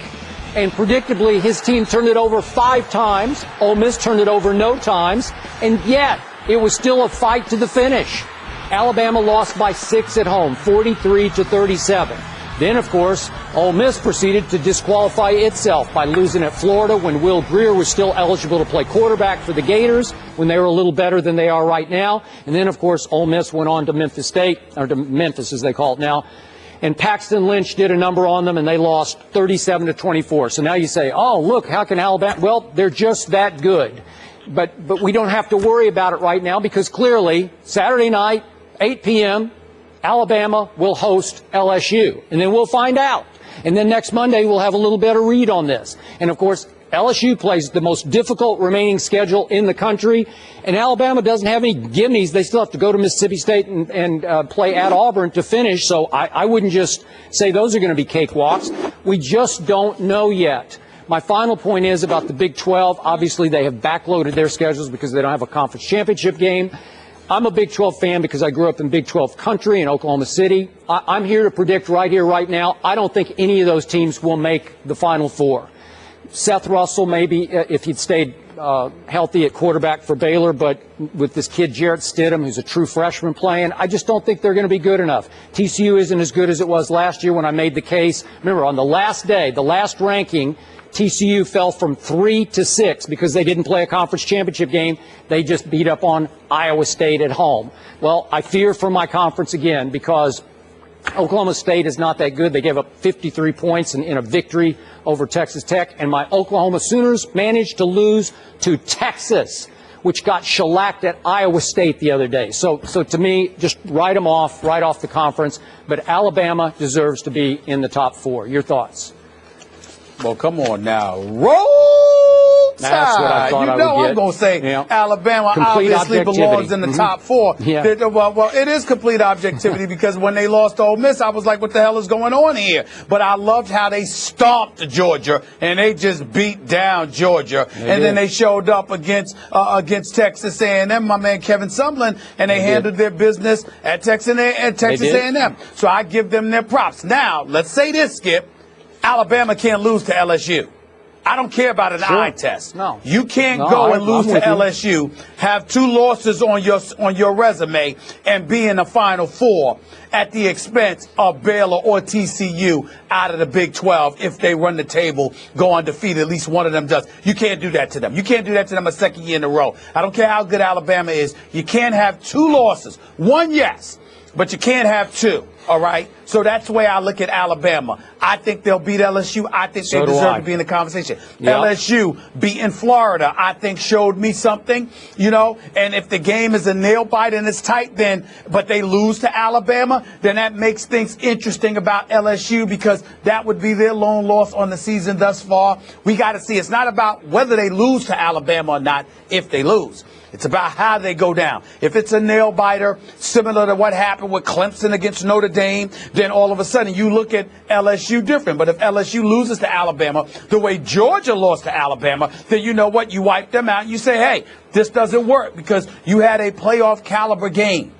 E: And predictably, his team turned it over 5 times. Ole Miss turned it over no times. And yet, it was still a fight to the finish. Alabama lost by 6 at home, 43-37. Then, of course, Ole Miss proceeded to disqualify itself by losing at Florida when Will Grier was still eligible to play quarterback for the Gators, when they were a little better than they are right now. And then, of course, Ole Miss went on to Memphis State, or to Memphis as they call it now. And Paxton Lynch did a number on them, and they lost 37-24. So now you say, oh, look, how can Alabama? Well, they're just that good. But we don't have to worry about it right now because clearly, Saturday night, 8 p.m., Alabama will host LSU, and then we'll find out. And then next Monday, we'll have a little better read on this. And, of course, LSU plays the most difficult remaining schedule in the country, and Alabama doesn't have any gimmies. They still have to go to Mississippi State and play at Auburn to finish, so I wouldn't just say those are going to be cakewalks. We just don't know yet. My final point is about the Big 12. Obviously, they have backloaded their schedules because they don't have a conference championship game. I'm a Big 12 fan because I grew up in Big 12 country in Oklahoma City. I'm here to predict right here, right now, I don't think any of those teams will make the Final Four. Seth Russell, maybe, if he'd stayed healthy at quarterback for Baylor, but with this kid Jarrett Stidham, who's a true freshman playing, I just don't think they're going to be good enough. TCU isn't as good as it was last year when I made the case. Remember, on the last day, the last ranking, TCU fell from 3 to 6 because they didn't play a conference championship game. They just beat up on Iowa State at home. Well, I fear for my conference again because Oklahoma State is not that good. They gave up 53 points in a victory over Texas Tech. And my Oklahoma Sooners managed to lose to Texas, which got shellacked at Iowa State the other day. So to me, just write them off, right off the conference. But Alabama deserves to be in the top 4. Your thoughts?
B: Well, come on now. Roll Tide.
E: That's what I thought I would get.
B: I'm going to say Alabama
E: Complete
B: obviously belongs in the top 4.
E: Yeah.
B: Well, it is complete objectivity because when they lost to Ole Miss, I was like, what the hell is going on here? But I loved how they stomped Georgia, and they just beat down Georgia. Then they showed up against Texas A&M, my man Kevin Sumlin, and they handled their business at Texas A&M. So I give them their props. Now, let's say this, Skip. Alabama can't lose to LSU. I don't care about an eye test.
E: No.
B: You can't go and lose to LSU, have 2 losses on your resume, and be in the Final Four at the expense of Baylor or TCU out of the Big 12 if they run the table, go undefeated, at least one of them does. You can't do that to them. You can't do that to them a second year in a row. I don't care how good Alabama is. You can't have 2 losses. 1, yes, but you can't have 2. All right? So that's the way I look at Alabama. I think they'll beat LSU. I think they deserve to be in the conversation. Yep. LSU beating Florida, I think, showed me something, and if the game is a nail bite and it's tight, but they lose to Alabama, then that makes things interesting about LSU because that would be their lone loss on the season thus far. We got to see. It's not about whether they lose to Alabama or not if they lose. It's about how they go down. If it's a nail biter, similar to what happened with Clemson against Notre Dame, then all of a sudden you look at LSU different. But if LSU loses to Alabama the way Georgia lost to Alabama, then you know what? You wipe them out and you say, hey, this doesn't work because you had a playoff caliber game.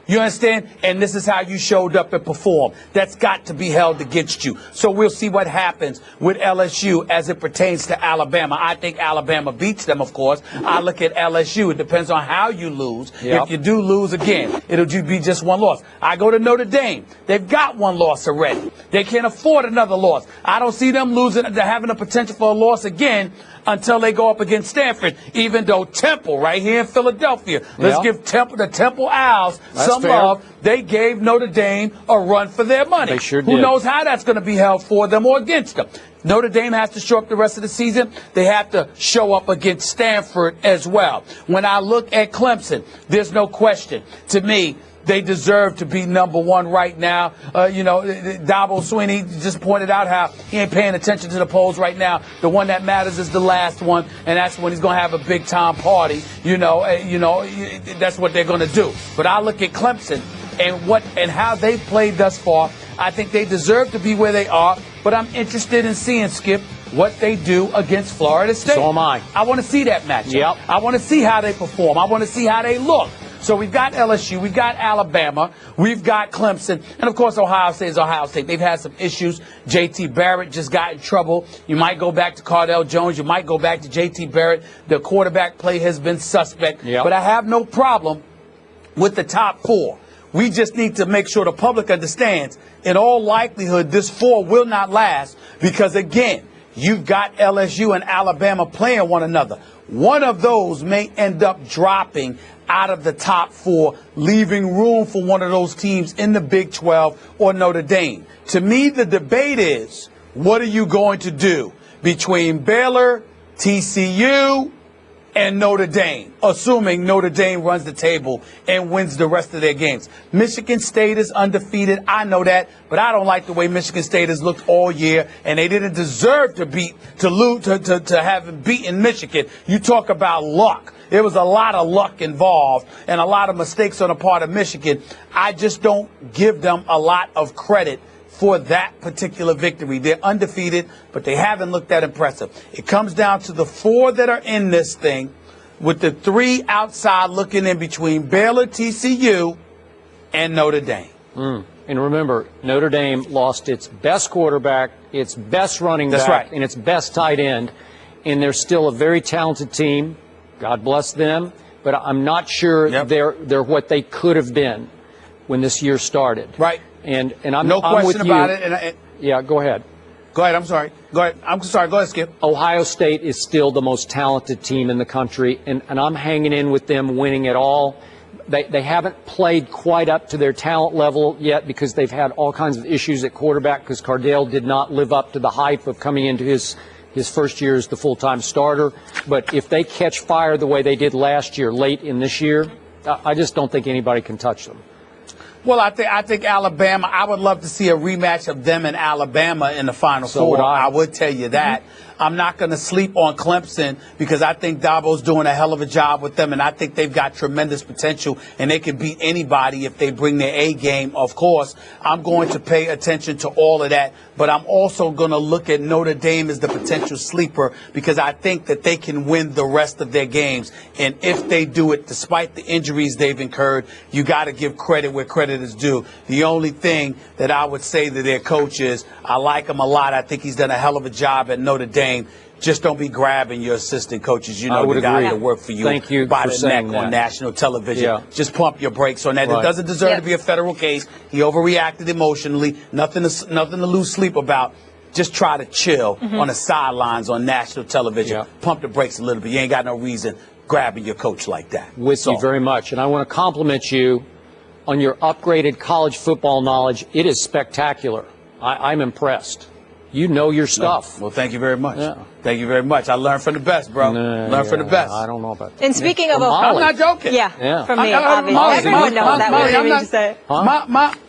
B: You understand? And this is how you showed up and performed. That's got to be held against you. So we'll see what happens with LSU as it pertains to Alabama. I think Alabama beats them, of course. I look at LSU. It depends on how you lose. Yep. If you do lose again, it'll be just 1 loss. I go to Notre Dame. They've got 1 loss already. They can't afford another loss. I don't see them having a potential for a loss again until they go up against Stanford, even though Temple, right here in Philadelphia, let's give the Temple Owls some love. They gave Notre Dame a run for their money.
E: They sure did.
B: Who knows how that's going to be held for them or against them. Notre Dame has to show up the rest of the season. They have to show up against Stanford as well. When I look at Clemson, there's no question. To me, they deserve to be number 1 right now. Dabo Swinney just pointed out how he ain't paying attention to the polls right now. The one that matters is the last one, and that's when he's going to have a big-time party. That's what they're going to do. But I look at Clemson and how they've played thus far. I think they deserve to be where they are, but I'm interested in seeing, Skip, what they do against Florida State.
E: So am I.
B: I want to see that matchup.
E: Yep.
B: I want to see how they perform. I want to see how they look. So we've got LSU, we've got Alabama, we've got Clemson, and of course Ohio State is Ohio State. They've had some issues. J.T. Barrett just got in trouble. You might go back to Cardell Jones. You might go back to J.T. Barrett. The quarterback play has been suspect.
E: Yep.
B: But I have no problem with the top 4. We just need to make sure the public understands, in all likelihood, this 4 will not last because, again, you've got LSU and Alabama playing one another. One of those may end up dropping out of the top 4, leaving room for one of those teams in the Big 12 or Notre Dame. To me, the debate is, what are you going to do between Baylor, TCU, and Notre Dame, assuming Notre Dame runs the table and wins the rest of their games? Michigan State is undefeated. I know that, but I don't like the way Michigan State has looked all year, and they didn't deserve to have beaten Michigan. You talk about luck. There was a lot of luck involved and a lot of mistakes on the part of Michigan. I just don't give them a lot of credit for that particular victory. They're undefeated, but they haven't looked that impressive. It comes down to the 4 that are in this thing, with the 3 outside looking in between Baylor, TCU, and Notre Dame.
E: And remember, Notre Dame lost its best quarterback, its best running back,
B: right,
E: and its best tight end, and they're still a very talented team. God bless them, but I'm not sure they're what they could have been when this year started.
B: Right.
E: And I'm
B: no
E: I'm
B: question
E: with
B: about
E: you.
B: it.
E: Yeah, go ahead.
B: Go ahead. I'm sorry. Go ahead. I'm sorry. Go ahead, Skip.
E: Ohio State is still the most talented team in the country, and I'm hanging in with them winning it all. They haven't played quite up to their talent level yet because they've had all kinds of issues at quarterback because Cardale did not live up to the hype of coming into his first year as the full-time starter. But if they catch fire the way they did last year, late in this year, I just don't think anybody can touch them.
B: Well, I think Alabama, I would love to see a rematch of them and Alabama in the Final Four. I would tell you that. I'm not going to sleep on Clemson because I think Dabo's doing a hell of a job with them, and I think they've got tremendous potential, and they can beat anybody if they bring their A game. Of course, I'm going to pay attention to all of that, but I'm also going to look at Notre Dame as the potential sleeper because I think that they can win the rest of their games. And if they do it, despite the injuries they've incurred, you got to give credit where credit is due. The only thing that I would say to their coach is I like him a lot. I think he's done a hell of a job at Notre Dame. Just don't be grabbing your assistant coaches. You know, the guy that work for you, by the neck on national television. Yeah. Just pump your brakes on that. Right. It doesn't deserve to be a federal case. He overreacted emotionally. Nothing to lose sleep about. Just try to chill on the sidelines on national television. Yeah. Pump the brakes a little bit. You ain't got no reason grabbing your coach like that.
E: With you very much. And I want to compliment you on your upgraded college football knowledge. It is spectacular. I'm impressed. You know your stuff.
B: Well, thank you very much. Yeah. Thank you very much. I learned from the best, bro. Learn from the best.
E: I don't know about that.
D: And speaking of
B: I'm not joking.
D: Yeah. From me, obviously. Everyone knows that. What did you say?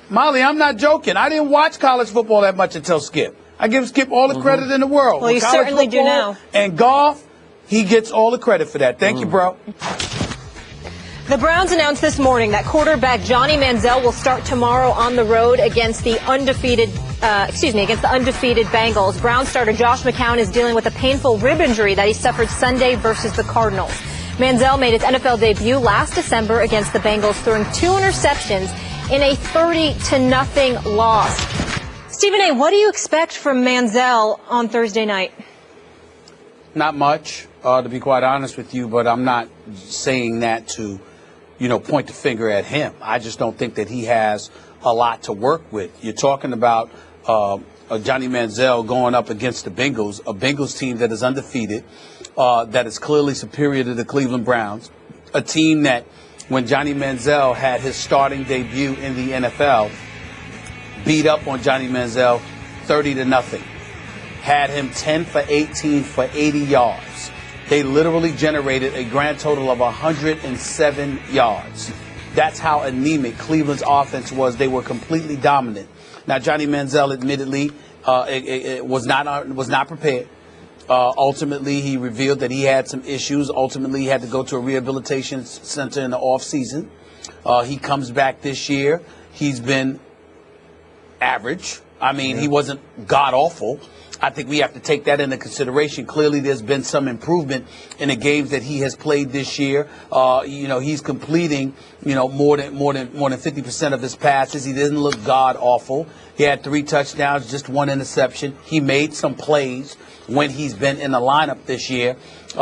B: Molly, I'm not joking. I didn't watch college football that much until Skip. I give Skip all the credit in the world.
D: Well, you certainly do now.
B: And golf, he gets all the credit for that. Thank you, bro.
D: The Browns announced this morning that quarterback Johnny Manziel will start tomorrow on the road against the undefeated Bengals. Browns starter Josh McCown is dealing with a painful rib injury that he suffered Sunday versus the Cardinals. Manziel made his NFL debut last December against the Bengals, throwing 2 interceptions in a 30-0 loss. Stephen A., what do you expect from Manziel on Thursday night?
B: Not much, to be quite honest with you, but I'm not saying that to point the finger at him. I just don't think that he has a lot to work with. You're talking about Johnny Manziel going up against the Bengals, a Bengals team that is undefeated, that is clearly superior to the Cleveland Browns, a team that when Johnny Manziel had his starting debut in the NFL, beat up on Johnny Manziel 30-0, had him 10 for 18 for 80 yards. They literally generated a grand total of 107 yards. That's how anemic Cleveland's offense was. They were completely dominant. Now, Johnny Manziel admittedly was not prepared. Ultimately, he revealed that he had some issues. Ultimately, he had to go to a rehabilitation center in the offseason. He comes back this year. He's been average. I mean, he wasn't god-awful. I think we have to take that into consideration. Clearly, there's been some improvement in the games that he has played this year. He's completing, more than 50% of his passes. He doesn't look god awful. He had 3 touchdowns, just 1 interception. He made some plays when he's been in the lineup this year.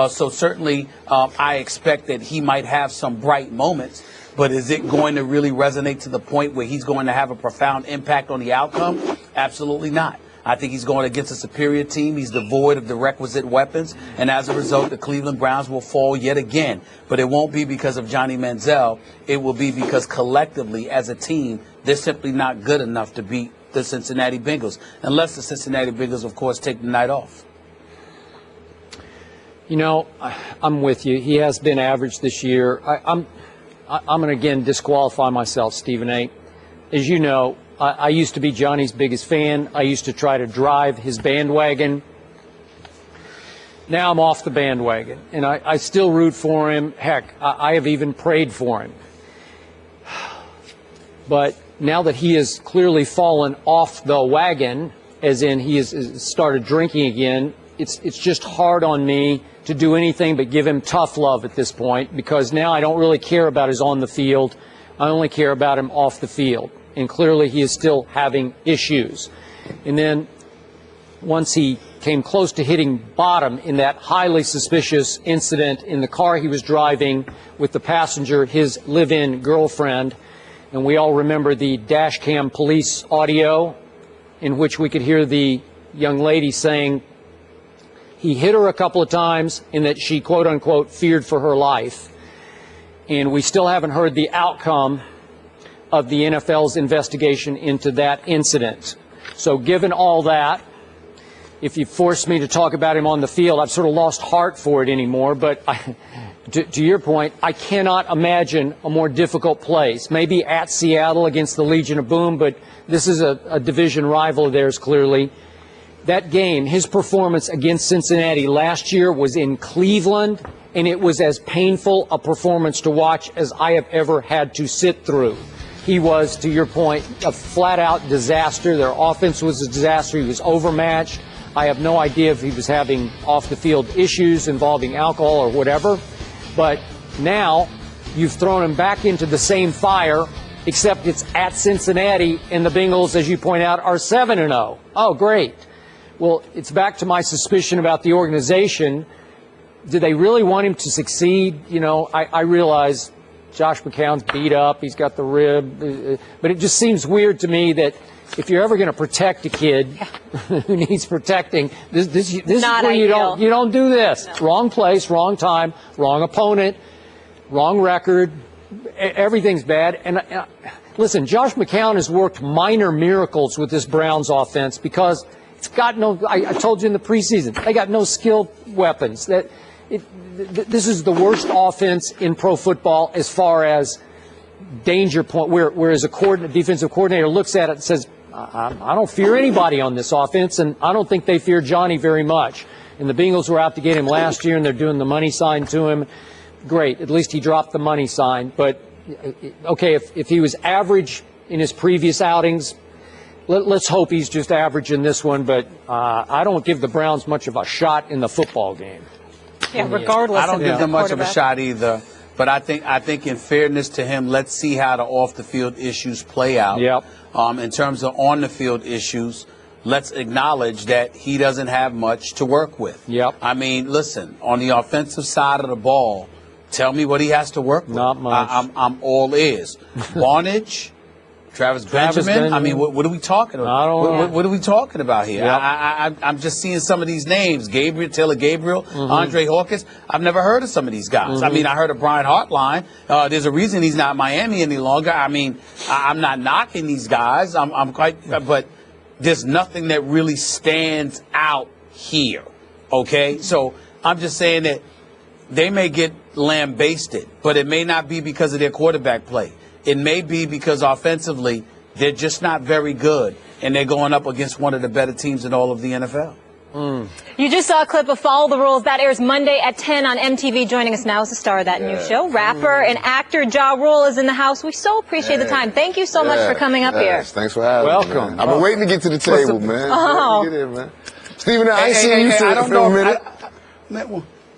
B: So certainly, I expect that he might have some bright moments. But is it going to really resonate to the point where he's going to have a profound impact on the outcome? Absolutely not. I think he's going against a superior team. He's devoid of the requisite weapons. And as a result, the Cleveland Browns will fall yet again. But it won't be because of Johnny Manziel. It will be because collectively, as a team, they're simply not good enough to beat the Cincinnati Bengals. Unless the Cincinnati Bengals, of course, take the night off.
E: I'm with you. He has been average this year. I'm going to, again, disqualify myself, Stephen A. As you know, I used to be Johnny's biggest fan. I used to try to drive his bandwagon. Now I'm off the bandwagon, and I still root for him. Heck, I have even prayed for him. But now that he has clearly fallen off the wagon, as in he has started drinking again, it's just hard on me to do anything but give him tough love at this point, because now I don't really care about his on the field. I only care about him off the field. And clearly he is still having issues. And then once he came close to hitting bottom in that highly suspicious incident in the car he was driving with the passenger, his live-in girlfriend, and we all remember the dash cam police audio in which we could hear the young lady saying he hit her a couple of times and that she, quote unquote, feared for her life. And we still haven't heard the outcome of the NFL's investigation into that incident. So given all that, if you force me to talk about him on the field, I've sort of lost heart for it anymore. But to your point, I cannot imagine a more difficult place. Maybe at Seattle against the Legion of Boom, but this is a division rival of theirs, clearly. That game, his performance against Cincinnati last year was in Cleveland, and it was as painful a performance to watch as I have ever had to sit through. He was, to your point, a flat-out disaster. Their offense was a disaster. He was overmatched. I have no idea if he was having off-the-field issues involving alcohol or whatever. But now you've thrown him back into the same fire, except it's at Cincinnati, and the Bengals, as you point out, are 7-0. Oh, great. Well, it's back to my suspicion about the organization. Do they really want him to succeed? I realize Josh McCown's beat up. He's got the rib. But it just seems weird to me that if you're ever going to protect a kid who needs protecting, this is where you don't do this. No. Wrong place, wrong time, wrong opponent, wrong record. Everything's bad. And listen, Josh McCown has worked minor miracles with this Browns offense because it's got no, I told you in the preseason, they got no skilled weapons. This is the worst offense in pro football as far as danger point, whereas a defensive coordinator looks at it and says, I don't fear anybody on this offense, and I don't think they fear Johnny very much. And the Bengals were out to get him last year, and they're doing the money sign to him. Great. At least he dropped the money sign. But, okay, if he was average in his previous outings, let's hope he's just average in this one. But I don't give the Browns much of a shot in the football game.
D: Yeah, regardless.
B: I don't give them much of a shot either. But I think in fairness to him, let's see how the off-the-field issues play out.
E: Yep.
B: In terms of on-the-field issues, let's acknowledge that he doesn't have much to work with.
E: Yep.
B: I mean, listen, on the offensive side of the ball, tell me what he has to work with.
E: Not much.
B: I'm all ears. Barnage, Travis Benjamin. I mean, what are we talking about?
E: I don't know.
B: What are we talking about here?
E: Yep.
B: I'm just seeing some of these names. Taylor Gabriel, Andre Hawkins. I've never heard of some of these guys. I mean, I heard of Brian Hartline. There's a reason he's not Miami any longer. I mean, I'm not knocking these guys. But there's nothing that really stands out here. Okay? So I'm just saying that they may get lambasted, but it may not be because of their quarterback play. It may be because offensively they're just not very good, and they're going up against one of the better teams in all of the NFL.
D: You just saw a clip of Follow the Rules. That airs Monday at 10 on MTV. Joining us now is the star of that new show. Rapper and actor Ja Rule is in the house. We so appreciate the time. Thank you so much for coming up here.
H: Thanks for having me.
E: Welcome.
H: Man. I've been waiting to get to the table, man.
D: Oh.
H: Get in, man. Stephen A, I ain't seen you
B: I don't
H: for a
B: know.
H: minute.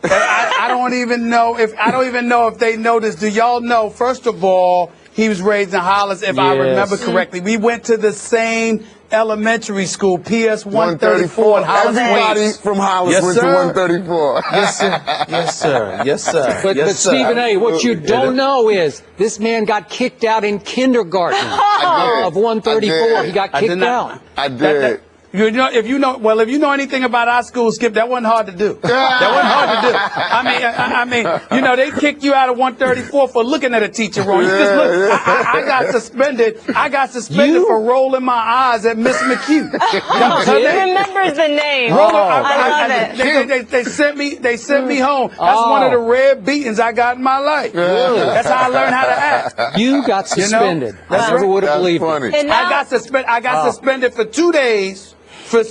B: I don't even know if they know this. Do y'all know? First of all, he was raised in Hollis, if I remember correctly. We went to the same elementary school, PS 134 in Hollis.
H: Everybody from Hollis went to 134.
B: Yes, sir. Yes, sir. Yes, sir.
E: But Stephen A, what you don't know is this man got kicked out in kindergarten of 134. He got kicked out.
H: I did.
B: If you know anything about our school, Skip, that wasn't hard to do. That wasn't hard to do. I mean, they kicked you out of 134 for looking at a teacher wrong. You just look. I got suspended. For rolling my eyes at Miss McHugh.
D: He remembers the name. I love it.
B: They sent me home. That's one of the rare beatings I got in my life. Really? That's how I learned how to act.
E: You got suspended. I never would have believed it.
B: I got suspended for 2 days. For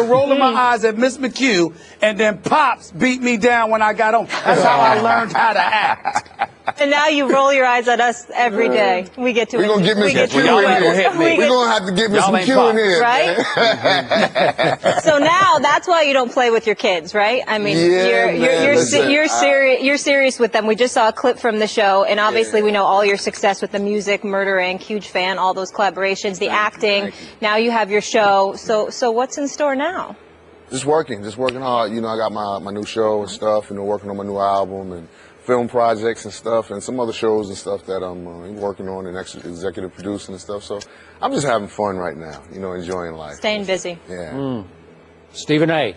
B: rolling my eyes at Miss McHugh, and then Pops beat me down when I got home. That's how I learned how to act.
D: And now you roll your eyes at us every day. We get to.
H: We're gonna get Miss McHugh in here. We're gonna have to get Miss McHugh in here,
D: right? So now that's why you don't play with your kids, right? I mean, you're serious with them. We just saw a clip from the show, and obviously we know all your success with the music, Murder Inc., huge fan, all those collaborations, the acting. Now you have your show. So what's in store now?
H: Just working hard. I got my new show and stuff, working on my new album and film projects and stuff, and some other shows and stuff that I'm working on and executive producing and stuff. So I'm just having fun right now, enjoying life.
D: Staying busy.
H: Yeah.
E: Stephen A.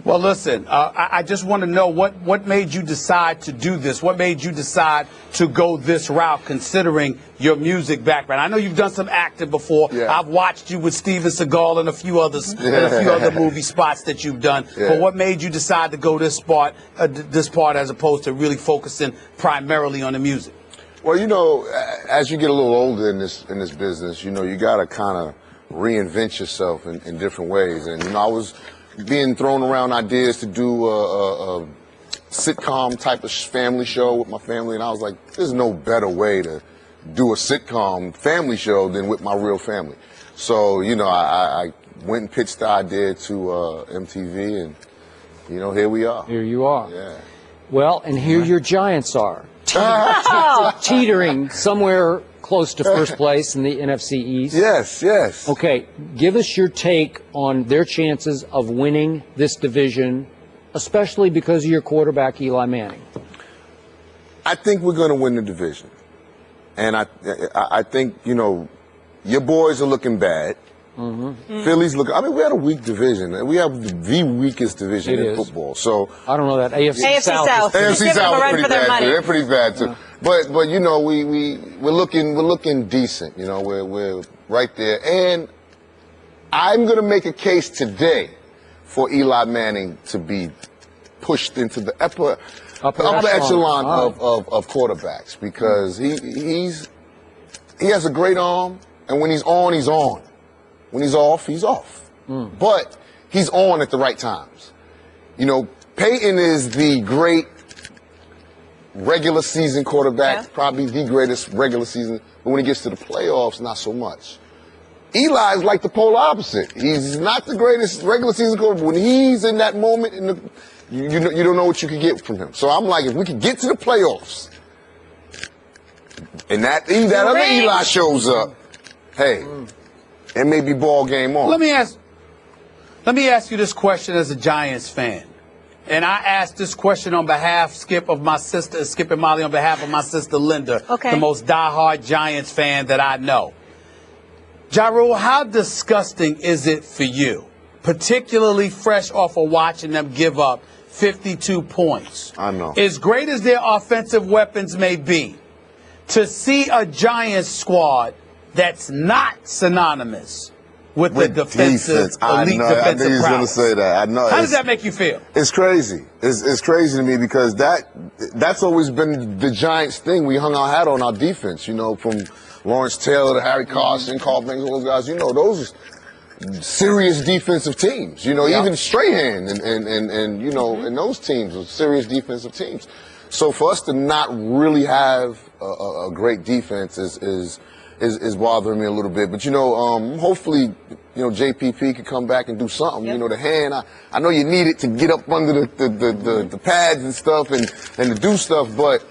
B: Well, listen, I just want to know what made you decide to do this? What made you decide to go this route, considering your music background? I know you've done some acting before. Yeah. I've watched you with Steven Seagal and a few others, and a few other movie spots that you've done. Yeah. But what made you decide to go this part as opposed to really focusing primarily on the music?
H: Well, as you get a little older in this business, you got to kind of reinvent yourself in different ways. And I was being thrown around ideas to do a sitcom type of family show with my family, and I was like, there's no better way to do a sitcom family show than with my real family. So, I went and pitched the idea to MTV, and, here we are.
E: Here you are.
H: Yeah.
E: Well, and here your Giants are. Teetering somewhere close to first place in the NFC East.
H: Yes.
E: Okay, give us your take on their chances of winning this division, especially because of your quarterback, Eli Manning.
H: I think we're going to win the division. And I think, your boys are looking bad. Philly's looking. We had a weak division. We have the weakest division in football. So
E: I don't know that AFC South.
H: AFC South is pretty bad too. They're pretty bad too. But we're looking decent. We're right there. And I'm going to make a case today for Eli Manning to be pushed into the upper echelon of quarterbacks, because he has a great arm, and when he's on, he's on. When he's off, he's off. But he's on at the right times. Peyton is the great regular season quarterback, probably the greatest regular season. But when he gets to the playoffs, not so much. Eli is like the polar opposite. He's not the greatest regular season quarterback. When he's in that moment, you don't know what you can get from him. So I'm like, if we could get to the playoffs, and that other Eli shows up, hey. It may be ball game on.
B: Let me ask you this question as a Giants fan. And I asked this question on behalf, Skip and Molly, on behalf of my sister Linda, the most diehard Giants fan that I know. Ja Rule, how disgusting is it for you, particularly fresh off of watching them give up 52 points?
H: I know.
B: As great as their offensive weapons may be, to see a Giants squad that's not synonymous with the defensive, elite defensive prowess. I knew he was going to
H: say that. I know.
B: How does that make you feel?
H: It's crazy. It's crazy to me, because that's always been the Giants' thing. We hung our hat on our defense, from Lawrence Taylor to Harry Carson, Carl Banks, all those guys. Those serious defensive teams. Even Strahan and those teams are serious defensive teams. So for us to not really have a great defense is is bothering me a little bit. But, hopefully, JPP could come back and do something.
D: Yep.
H: The hand, I know you need it to get up under the pads and stuff and to do stuff, but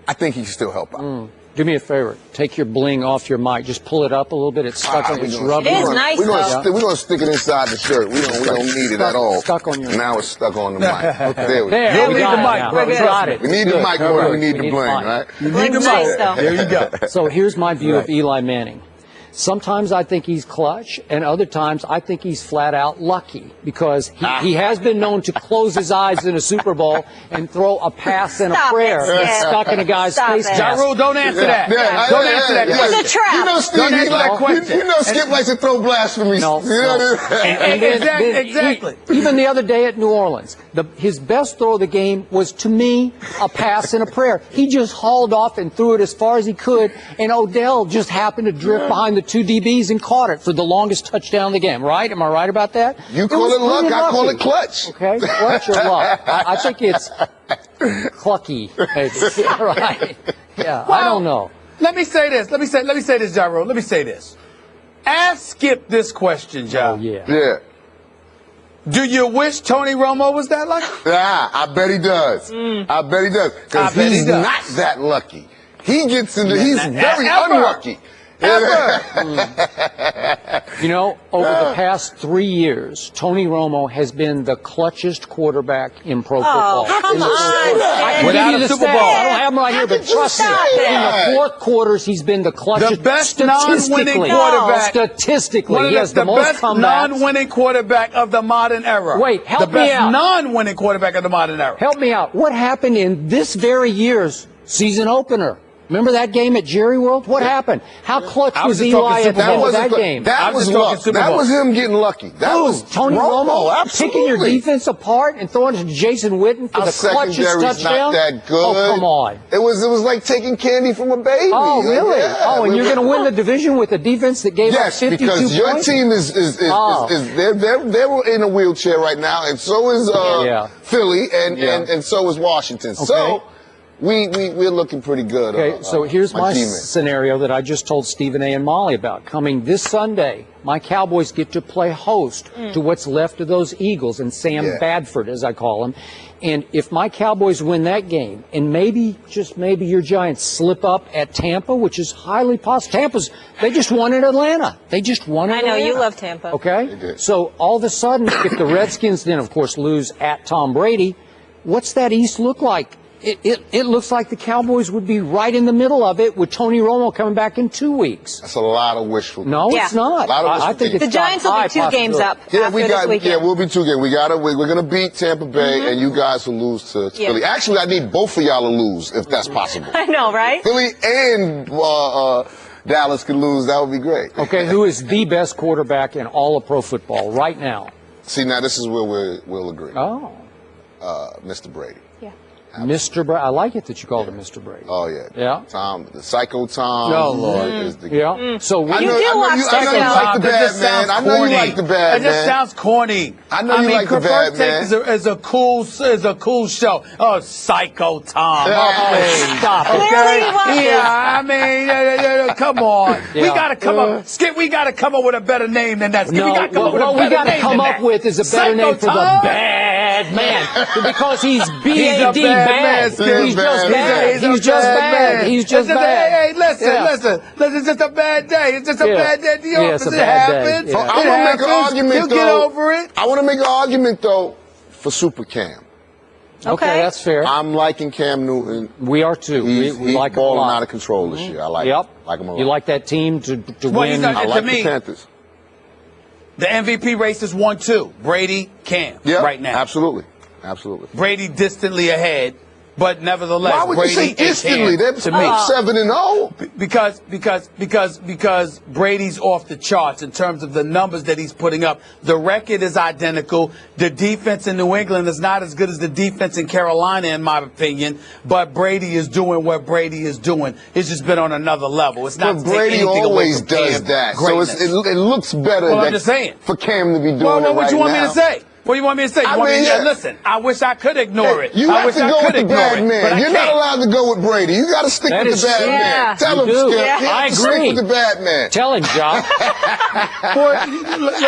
H: I think he can still help out.
E: Do me a favor. Take your bling off your mic. Just pull it up a little bit. It's stuck on your rubber.
D: It is nice,
H: We're going to stick it inside the shirt. We don't need it at all.
E: Stuck on your
H: Now it's stuck on the mic. Okay. There we go.
E: There,
B: we
E: we
B: got
E: got
B: the mic,
E: it.
B: bro.
E: We got it.
H: We need the mic more than we need the bling,
E: mic.
H: right?
B: You need
D: Bling's
B: the
D: nice,
B: mic.
D: though.
B: There you go.
E: So here's my view of Eli Manning. Sometimes I think he's clutch, and other times I think he's flat out lucky because he has been known to close his eyes in a Super Bowl and throw a pass and a prayer that's stuck in a guy's face mask.
B: Ja Rule, don't answer that. Don't answer that question.
D: It's a trap.
H: Steve,
B: Don't answer that question.
H: Skip likes to throw blasphemy.
E: No.
B: Exactly.
E: Even the other day at New Orleans, his best throw of the game was, to me, a pass and a prayer. He just hauled off and threw it as far as he could, and Odell just happened to drift behind the two DBs and caught it for the longest touchdown of the game, right? Am I right about that?
H: You call it luck, I call it clutch.
E: Okay, clutch or luck? I think it's clucky, maybe. Right? Yeah, I don't know.
B: Let me say this. Let me say this, Ja Rule. Let me say this. Ask Skip this question, Ja.
E: Oh, yeah.
H: Yeah.
B: Do you wish Tony Romo was that lucky?
H: Yeah, I bet he does. I bet he does. Because
B: bet he
H: he's
B: does.
H: not that lucky. He gets into, he's very
B: ever.
H: unlucky.
E: Over the past 3 years, Tony Romo has been the clutchest quarterback in pro football.
D: Come on.
E: I can
B: Without
E: give you
B: a
E: the
B: Super
E: stats.
B: Bowl.
E: I don't have them right here, but trust me. In the fourth quarters, he's been the clutchest.
B: The best non-winning quarterback.
E: Statistically, he has
B: the
E: the most
B: best
E: comebacks.
B: non-winning quarterback of the modern era.
E: Wait, help
B: the
E: me
B: best
E: out.
B: non-winning quarterback of the modern era.
E: Help me out. What happened in this very year's season opener? Remember that game at Jerry World? What happened? How clutch was
B: just talking
E: Eli at
B: Super
E: the end
B: Bowl.
E: of that game?
H: That was luck. That was him getting lucky. That was
E: Tony Romo picking your
H: absolutely.
E: defense apart and throwing it to Jason Witten for
H: Our
E: the clutchest
H: secondary's
E: touchdown?
H: not that good.
E: Oh, come on.
H: It was like taking candy from a baby.
E: Oh, really?
H: Yeah.
E: And you're going to win the division with a defense that gave up 52
H: because
E: points?
H: your team is they're in a wheelchair right now, and so is Philly, and so is Washington.
E: Okay.
H: So we're looking pretty good.
E: Okay, so here's my
H: teammate.
E: scenario that I just told Stephen A. and Molly about. Coming this Sunday, my Cowboys get to play host to what's left of those Eagles and Sam Bradford, as I call him. And if my Cowboys win that game, and maybe, just maybe, your Giants slip up at Tampa, which is highly possible. They just won at Atlanta. They just won at Atlanta.
D: I know, you love Tampa.
E: Okay?
H: They did.
E: So all of a sudden, if the Redskins then, of course, lose at Tom Brady, what's that East look like? It looks like the Cowboys would be right in the middle of it with Tony Romo coming back in 2 weeks.
H: That's a lot of wishful.
E: No, it's not. I think it's
D: the Giants will be 2 games up.
H: Yeah,
D: after this weekend.
H: we'll be 2 games. We're gonna beat Tampa Bay, and you guys will lose to Philly. Actually, I need both of y'all to lose if that's possible.
D: I know, right?
H: Philly and Dallas could lose. That would be great.
E: Okay, who is the best quarterback in all of pro football right now?
H: See, now this is where we'll agree.
E: Oh,
H: Mr. Brady.
E: Mr. Brady. I like it that you called him Mr. Brady.
H: Oh yeah.
E: Yeah.
H: Tom, the Psycho Tom.
B: Oh, Lord.
H: Is the
E: Yeah. So
H: I
E: we,
H: know you like the bad man. I know you like the bad man.
B: It just sounds corny.
H: I know you like the bad man.
B: First Take is a cool show. Oh, Psycho Tom.
E: stop it.
D: Clearly he wasn't.
B: Yeah, I mean, come on. We gotta come up, Skip. We gotta come up with a better name than that. Skip,
E: No,
B: we gotta come up with a
E: what
B: better
E: we got to
B: name
E: come
B: than
E: up
B: that.
E: with is a better
B: Psycho
E: name for the
B: Tom?
E: bad man because he's
B: He's a
E: B-A-D
B: bad
E: bad.
B: man, Skip.
E: He's just bad.
B: He's a
E: He's just
B: bad
E: bad.
B: man.
E: He's just
B: It's
E: bad.
B: Hey, listen.
E: Yeah.
B: It's just a bad day. It's just a bad day at the
E: Yeah, it's
B: office.
E: a
B: It
E: bad day.
B: happens.
E: Yeah.
B: It
H: I want to make an
B: happens.
H: argument,
B: You'll
H: though.
B: get over it.
H: I want to make an argument, though, for Super Cam.
E: Okay, that's fair.
H: I'm liking Cam Newton.
E: We are too.
H: He's
E: We like him a
H: balling
E: lot.
H: out of control this year. I like
E: Yep.
H: him a lot.
E: You like that team to
B: Well,
E: win?
B: he's not-
H: I
B: to
H: like
B: me,
H: the Panthers.
B: The MVP race is 1-2. Brady, Cam,
H: Yeah,
B: right now.
H: Absolutely.
B: Brady distantly ahead, but nevertheless,
H: Why would
B: Brady
H: you say
B: and
H: instantly?
B: Cam,
H: They're
B: to me.
H: 7-0.
B: Because Brady's off the charts in terms of the numbers that he's putting up. The record is identical. The defense in New England is not as good as the defense in Carolina, in my opinion. But Brady is doing what Brady is doing. It's just been on another level. It's not.
H: But Brady always does that. So it looks better
B: Well, I'm just saying.
H: for Cam to be doing
B: Well,
H: it right now.
B: what you want me to say? What do you want me to say? Listen, I wish I could ignore it.
H: You have to go with the bad man. You're not allowed to go with Brady. You got to stick with the bad man. Tell him, Skip.
E: I agree.
H: Stick with the bad man.
E: Tell him, Jock.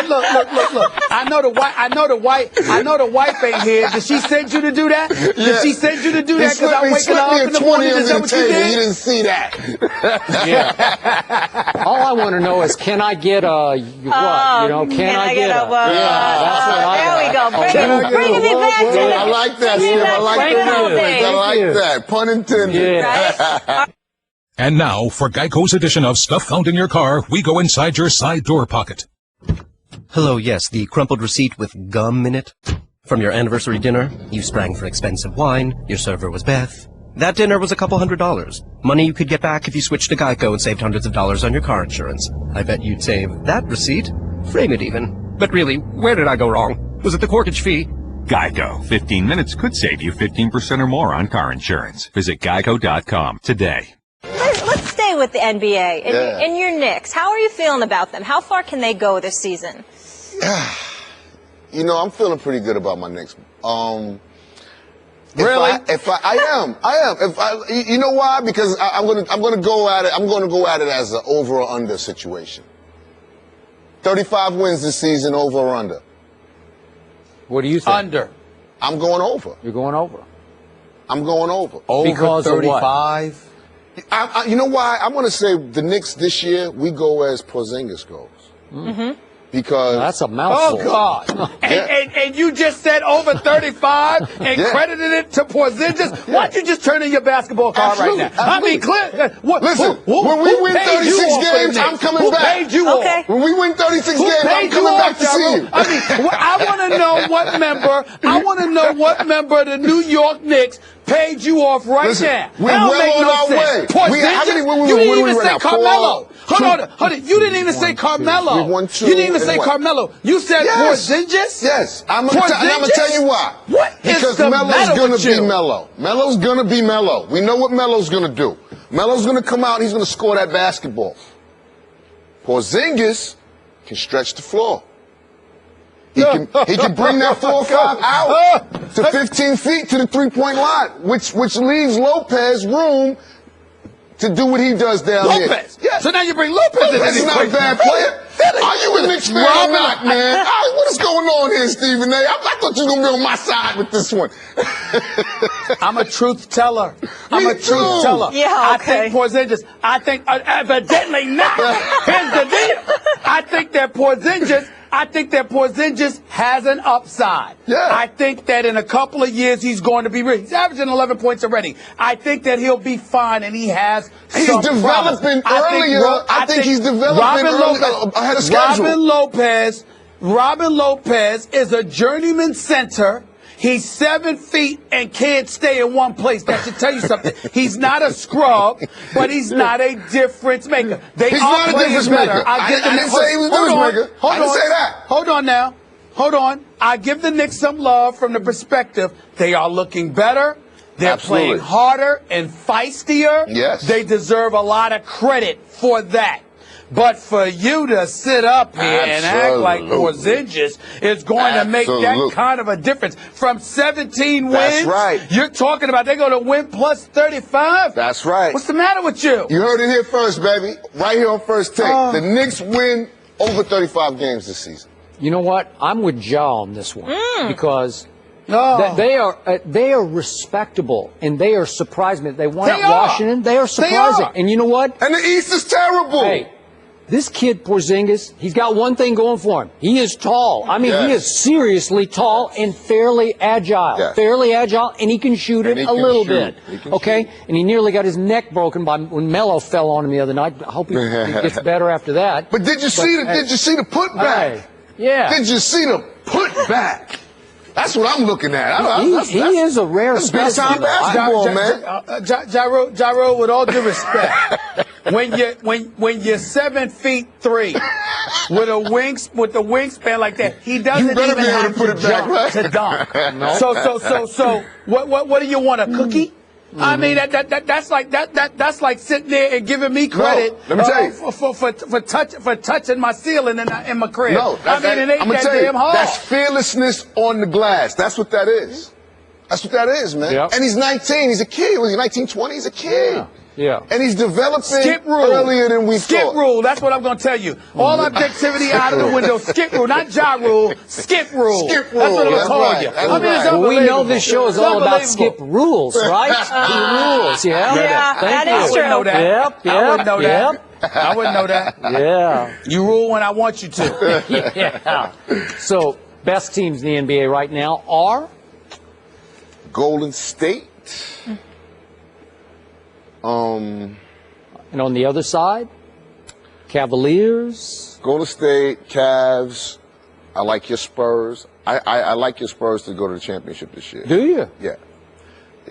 B: Look. I know the wife ain't here. Did she send you to do that? Did she send you to do that because I'm waking up in the morning? Is that what you did?
H: You didn't see that.
E: Yeah. All I want to know is, can I get a what? You know, can I get a? That's what
D: there we go. Bring me back to the.
H: I like that, Skip. I like that. Pun intended.
D: Right?
I: And now, for Geico's edition of Stuff Found in Your Car, we go inside your side door pocket.
J: Hello, yes, the crumpled receipt with gum in it. From your anniversary dinner, you sprang for expensive wine, your server was Beth. That dinner was a couple $100. Money you could get back if you switched to Geico and saved hundreds of dollars on your car insurance. I bet you'd save that receipt. Frame it even. But really, where did I go wrong? Was it the corkage fee?
K: Geico. 15 minutes could save you 15% or more on car insurance. Visit geico.com today.
D: Let's stay with the NBA and your Knicks. How are you feeling about them? How far can they go this season?
H: You know, I'm feeling pretty good about my Knicks.
B: Really?
H: I am. You know why? Because I'm gonna go at it. I'm gonna go at it as an over or under situation. 35 wins this season, over or under.
E: What do you think?
B: Under.
H: I'm going over.
E: You're going over.
H: I'm going over.
E: Because
B: over
E: 35.
B: Of what?
H: You know why? I want to say the Knicks this year, we go as Porzingis goes.
D: Mm-hmm.
H: Because
E: that's a mouthful.
B: Oh, God. And you just said over 35 and credited it to Porzingis? Why don't you just turn in your basketball card right now? I mean, clear.
H: Listen, when we win 36 games, I'm coming back.
B: Who paid you off?
H: When we win 36 games, I'm coming back to see you.
B: I mean, I want to know what member of the New York Knicks paid you off right now.
H: We're well on our way.
B: You didn't even say Carmelo. Hold on. You didn't even say Carmelo.
H: We won 2.
B: You didn't even say Carmelo. You said Porzingis?
H: Yes. I'm going to tell you why.
B: Because
H: Melo's going to be Melo. Melo's going to be Melo. We know what Melo's going to do. Melo's going to come out. He's going to score that basketball. Porzingis can stretch the floor. He can bring that 4 or 5 out to 15 feet to the three-point line, which leaves Lopez room to do what he does down there.
B: Lopez? Yeah. So now you bring Lopez in.
H: He's not a bad player. Are you a Knicks fan or not, man? What is going on here, Stephen A? I thought you were going to be on my side with this one.
B: I'm a truth teller. Yeah,
D: okay.
B: I think Porzingis, evidently not. Here's the deal. I think that Porzingis has an upside.
H: Yeah.
B: I think that in a couple of years he's going to be ready. He's averaging 11 points already. I think that he'll be fine, and he has some
H: developing earlier. I think he's developing ahead of schedule.
B: Robin Lopez is a journeyman center. He's 7 feet and can't stay in one place. That should tell you something. He's not a scrub, but he's not a difference maker.
H: He's not a difference maker.
B: I
H: didn't say he was a difference maker. I didn't say that.
B: Hold on now. I give the Knicks some love from the perspective they are looking better. They're playing harder and feistier.
H: Yes.
B: They deserve a lot of credit for that. But for you to sit up here and act like Porzingis is going to make that kind of a difference from 17 wins.
H: That's right.
B: You're talking about they're going to win plus 35.
H: That's right.
B: What's the matter with you?
H: You heard it here first, baby. Right here on First Take. The Knicks win over 35 games this season.
E: You know what? I'm with Ja on this one because they are respectable and they are surprising. They won at Washington. They are surprising. And you know what?
H: And the East is terrible.
E: Hey, this kid Porzingis, he's got one thing going for him. He is tall. I mean, he is seriously tall and fairly agile.
H: Yes.
E: Fairly agile, and he can shoot it a little bit. Okay? And he nearly got his neck broken when Melo fell on him the other night. I hope he gets better after that.
H: But did you see the putback?
E: Yeah.
H: Did you see the putback? That's what I'm looking at.
E: He is a rare specimen.
H: Basketball, man.
B: Gyro, with all due respect, when you're 7'3" with the wingspan like that, he doesn't even have to jump to dunk. So what do you want, a cookie? I mean, that's like sitting there and giving me credit
H: let me tell you.
B: for touching my ceiling in my crib.
H: No,
B: I mean, it ain't
H: I'm gonna
B: that
H: tell you,
B: damn hard.
H: that's fearlessness on the glass. That's what that is. That's what that is, man.
E: Yep.
H: And he's 19. He's a kid. Was he 19, 20? He's a kid.
E: Yeah.
H: And he's developing
B: Skip rule.
H: earlier than we
B: Skip
H: thought.
B: rule. That's what I'm going to tell you. All objectivity out of the window. Skip rule. Not Ja rule. Skip rule.
H: Skip rule.
B: That's what I'm
H: That's
B: calling
H: right.
B: you.
H: That's
B: I mean, it's
H: right.
E: Well, we know
B: unbelievable.
E: this show is
B: It's
E: all about
B: unbelievable.
E: skip rules, right? Rules, yeah?
D: Yeah,
E: Thank
D: that
E: you.
D: is
B: I wouldn't know that.
E: Yep,
B: I wouldn't know that.
E: yep.
B: I wouldn't know that.
E: Yeah.
B: You rule when I want you to.
E: Yeah. So, best teams in the NBA right now are?
H: Golden State.
E: And on the other side, Cavaliers.
H: Golden State, Cavs. I like your Spurs. I like your Spurs to go to the championship this year.
E: Do you?
H: Yeah.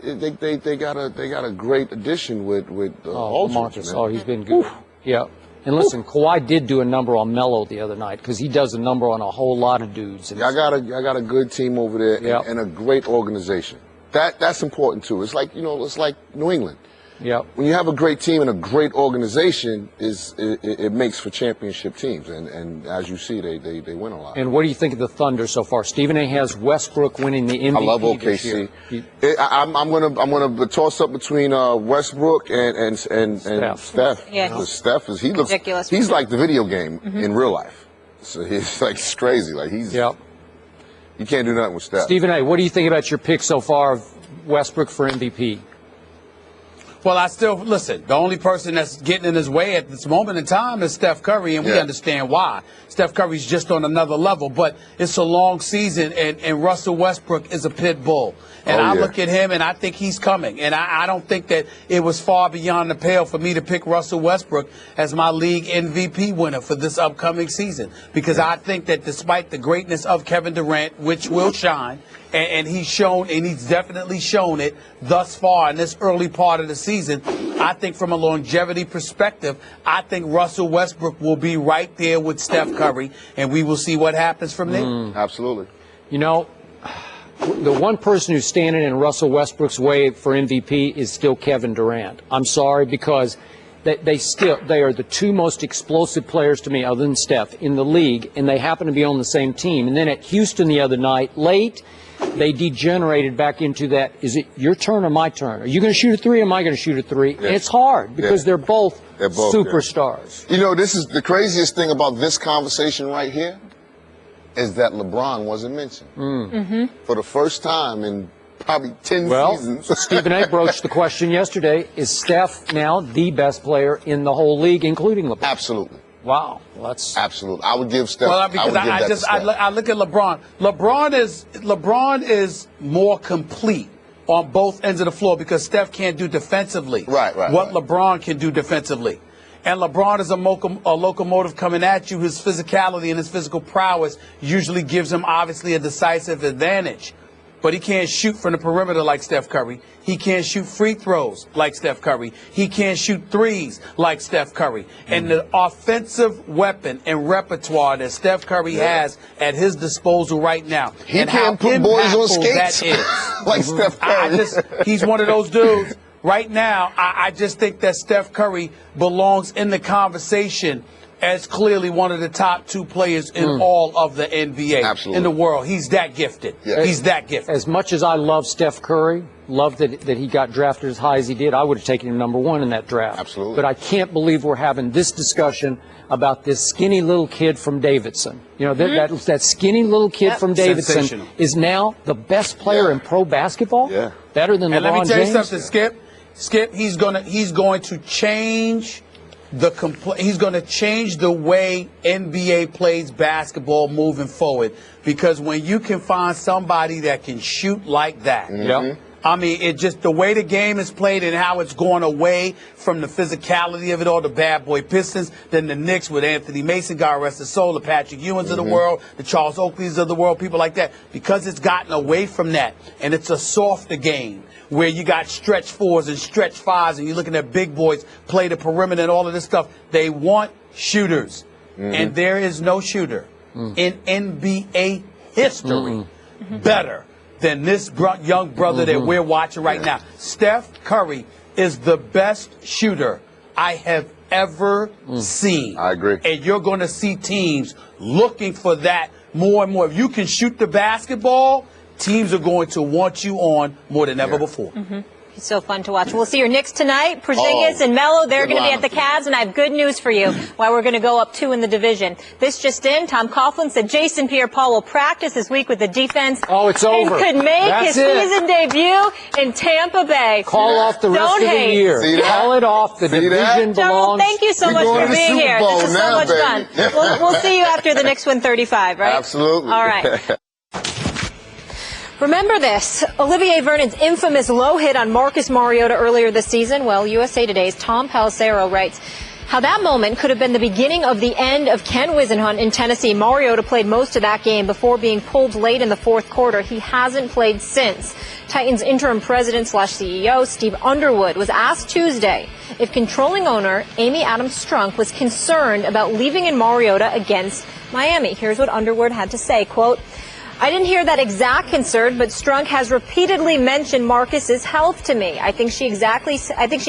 H: They got a great addition with
E: Marcus. Oh, he's been good. Yeah. And listen, Kawhi did do a number on Melo the other night because he does a number on a whole lot of dudes. And
H: I got a good team over there and a great organization. That's important too. It's like New England.
E: Yeah.
H: When you have a great team and a great organization, it makes for championship teams, and as you see, they win a lot.
E: And what do you think of the Thunder so far? Stephen A. has Westbrook winning the MVP.
H: I love
E: this
H: OKC.
E: year.
H: I'm gonna toss up between Westbrook and Steph.
D: Yeah,
H: Because Steph he looks
D: ridiculous.
H: He's like the video game in real life. So he's like crazy. Like you can't do nothing with Steph.
E: Stephen A., what do you think about your pick so far of Westbrook for MVP?
B: Well, I still listen. The only person that's getting in his way at this moment in time is Steph Curry, and we understand why. Steph Curry's just on another level, but it's a long season, and Russell Westbrook is a pit bull. And I look at him, and I think he's coming. And I don't think that it was far beyond the pale for me to pick Russell Westbrook as my league MVP winner for this upcoming season, because I think that despite the greatness of Kevin Durant, which will shine, and he's shown, and he's definitely shown it thus far in this early part of the season, I think from a longevity perspective, I think Russell Westbrook will be right there with Steph Curry, and we will see what happens from there.
H: Absolutely.
E: You know, the one person who's standing in Russell Westbrook's way for MVP is still Kevin Durant. I'm sorry, because they are the two most explosive players to me, other than Steph, in the league, and they happen to be on the same team. And then at Houston the other night, late, they degenerated back into that, is it your turn or my turn? Are you going to shoot a three or am I going to shoot a three? And it's hard because they're both superstars.
H: You know, this is the craziest thing about this conversation right here is that LeBron wasn't mentioned. For the first time in probably 10 seasons.
E: Stephen A. broached the question yesterday, is Steph now the best player in the whole league, including LeBron?
H: Absolutely.
E: Wow, that's
H: absolutely. I would give Steph.
B: Well, because I look at LeBron. LeBron is more complete on both ends of the floor because Steph can't do defensively. What LeBron can do defensively. And LeBron is a locomotive coming at you. His physicality and his physical prowess usually gives him obviously a decisive advantage. But he can't shoot from the perimeter like Steph Curry. He can't shoot free throws like Steph Curry. He can't shoot threes like Steph Curry. And the offensive weapon and repertoire that Steph Curry has at his disposal right now,
H: He
B: and
H: can't
B: how
H: put boys on
B: impactful
H: skates
B: that is.
H: like Steph Curry.
B: He's one of those dudes. Right now, I just think that Steph Curry belongs in the conversation as clearly one of the top two players in all of the NBA, in the world. He's that gifted. He's that gifted.
E: As much as I love Steph Curry, love that he got drafted as high as he did, I would have taken him number one in that draft.
H: Absolutely.
E: But I can't believe we're having this discussion about this skinny little kid from Davidson. You know, that skinny little kid from Davidson is now the best player in pro basketball? Better than LeBron James?
B: And let me tell you something, Skip, he's going to change he's going to change the way NBA plays basketball moving forward, because when you can find somebody that can shoot like that, I mean, it just the way the game is played and how it's going away from the physicality of it all, the bad boy Pistons, then the Knicks with Anthony Mason, God rest his soul, the Patrick Ewings of the world, the Charles Oakleys of the world, people like that, because it's gotten away from that, and it's a softer game where you got stretch fours and stretch fives, and you're looking at big boys play the perimeter and all of this stuff. They want shooters, and there is no shooter in NBA history better than this young brother that we're watching right now. Steph Curry is the best shooter I have ever seen.
H: I agree.
B: And you're going to see teams looking for that more and more. If you can shoot the basketball, teams are going to want you on more than ever before.
D: It's so fun to watch. We'll see your Knicks tonight. Porzingis and Melo, they're going to be at the Cavs, and I have good news for you why we're going to go up 2 in the division. This just in, Tom Coughlin said Jason Pierre-Paul will practice this week with the defense.
E: Oh, it's over.
D: And could make his season debut in Tampa Bay.
E: Call off the rest of the year. Call it off. The division belongs.
D: Thank you so much for being here. This is so much fun. We'll see you after the Knicks win 35, right?
H: Absolutely.
D: All right. Remember this, Olivier Vernon's infamous low hit on Marcus Mariota earlier this season? Well, USA Today's Tom Pelissero writes how that moment could have been the beginning of the end of Ken Whisenhunt in Tennessee. Mariota played most of that game before being pulled late in the fourth quarter. He hasn't played since. Titans interim president/CEO Steve Underwood was asked Tuesday if controlling owner Amy Adams Strunk was concerned about leaving in Mariota against Miami. Here's what Underwood had to say, quote, I didn't hear that exact concern, but Strunk has repeatedly mentioned Marcus's health to me. I think she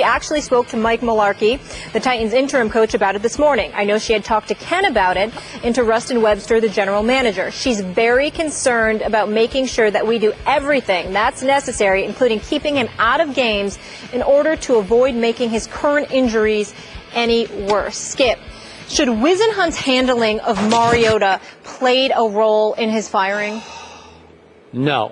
D: actually spoke to Mike Mularkey, the Titans interim coach, about it this morning. I know she had talked to Ken about it and to Rustin Webster, the general manager. She's very concerned about making sure that we do everything that's necessary, including keeping him out of games in order to avoid making his current injuries any worse. Skip, should Whisenhunt's handling of Mariota played a role in his firing?
E: No.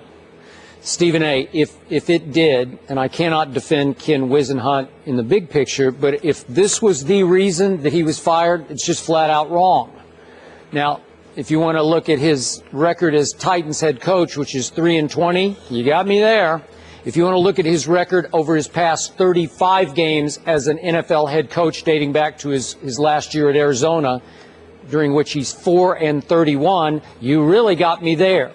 E: Stephen A., if it did, and I cannot defend Ken Whisenhunt in the big picture, but if this was the reason that he was fired, it's just flat out wrong. Now, if you want to look at his record as Titans head coach, which is 3-20, you got me there. If you want to look at his record over his past 35 games as an NFL head coach dating back to his last year at Arizona, during which he's 4-31, you really got me there.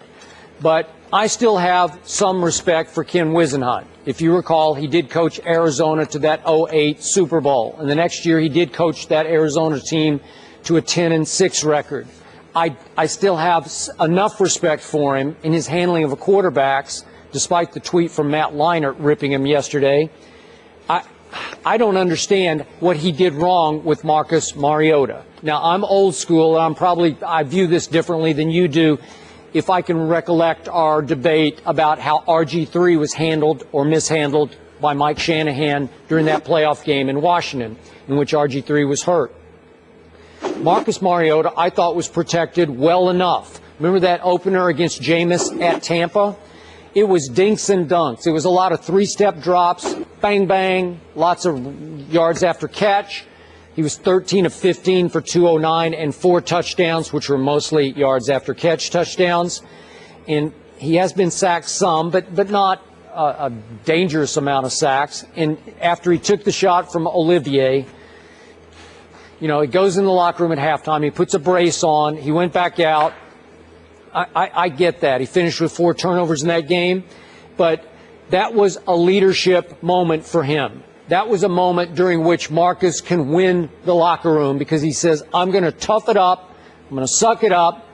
E: But I still have some respect for Ken Whisenhunt. If you recall, he did coach Arizona to that 2008 Super Bowl. And the next year he did coach that Arizona team to a 10-6 record. I still have enough respect for him in his handling of quarterbacks, despite the tweet from Matt Leinart ripping him yesterday. I don't understand what he did wrong with Marcus Mariota. Now, I'm old school, and I view this differently than you do. If I can recollect our debate about how RG3 was handled or mishandled by Mike Shanahan during that playoff game in Washington, in which RG3 was hurt. Marcus Mariota, I thought, was protected well enough. Remember that opener against Jameis at Tampa? It was dinks and dunks. It was a lot of three-step drops, bang, bang, lots of yards after catch. He was 13 of 15 for 209 and 4 touchdowns, which were mostly yards after catch touchdowns. And he has been sacked some, but not a dangerous amount of sacks. And after he took the shot from Olivier, he goes in the locker room at halftime. He puts a brace on. He went back out. I get that. He finished with 4 turnovers in that game, but that was a leadership moment for him. That was a moment during which Marcus can win the locker room because he says, I'm going to tough it up, I'm going to suck it up,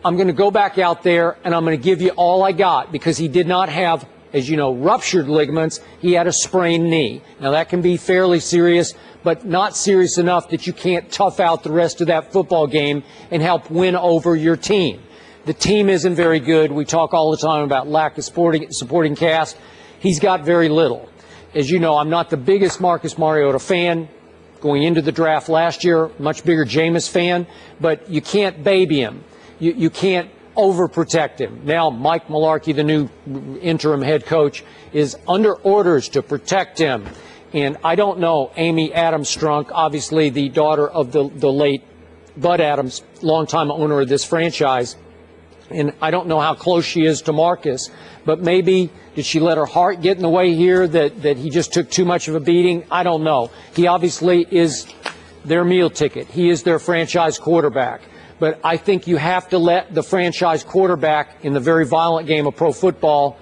E: I'm going to go back out there, and I'm going to give you all I got, because he did not have, as you know, ruptured ligaments. He had a sprained knee. Now, that can be fairly serious, but not serious enough that you can't tough out the rest of that football game and help win over your team. The team isn't very good. We talk all the time about lack of supporting cast. He's got very little. As you know, I'm not the biggest Marcus Mariota fan. Going into the draft last year, much bigger Jameis fan, but you can't baby him. You can't overprotect him. Now, Mike Mularkey, the new interim head coach, is under orders to protect him. And I don't know, Amy Adams Strunk, obviously the daughter of the late Bud Adams, longtime owner of this franchise, and I don't know how close she is to Marcus, but maybe did she let her heart get in the way here, that he just took too much of a beating? I don't know. He obviously is their meal ticket. He is their franchise quarterback. But I think you have to let the franchise quarterback in the very violent game of pro football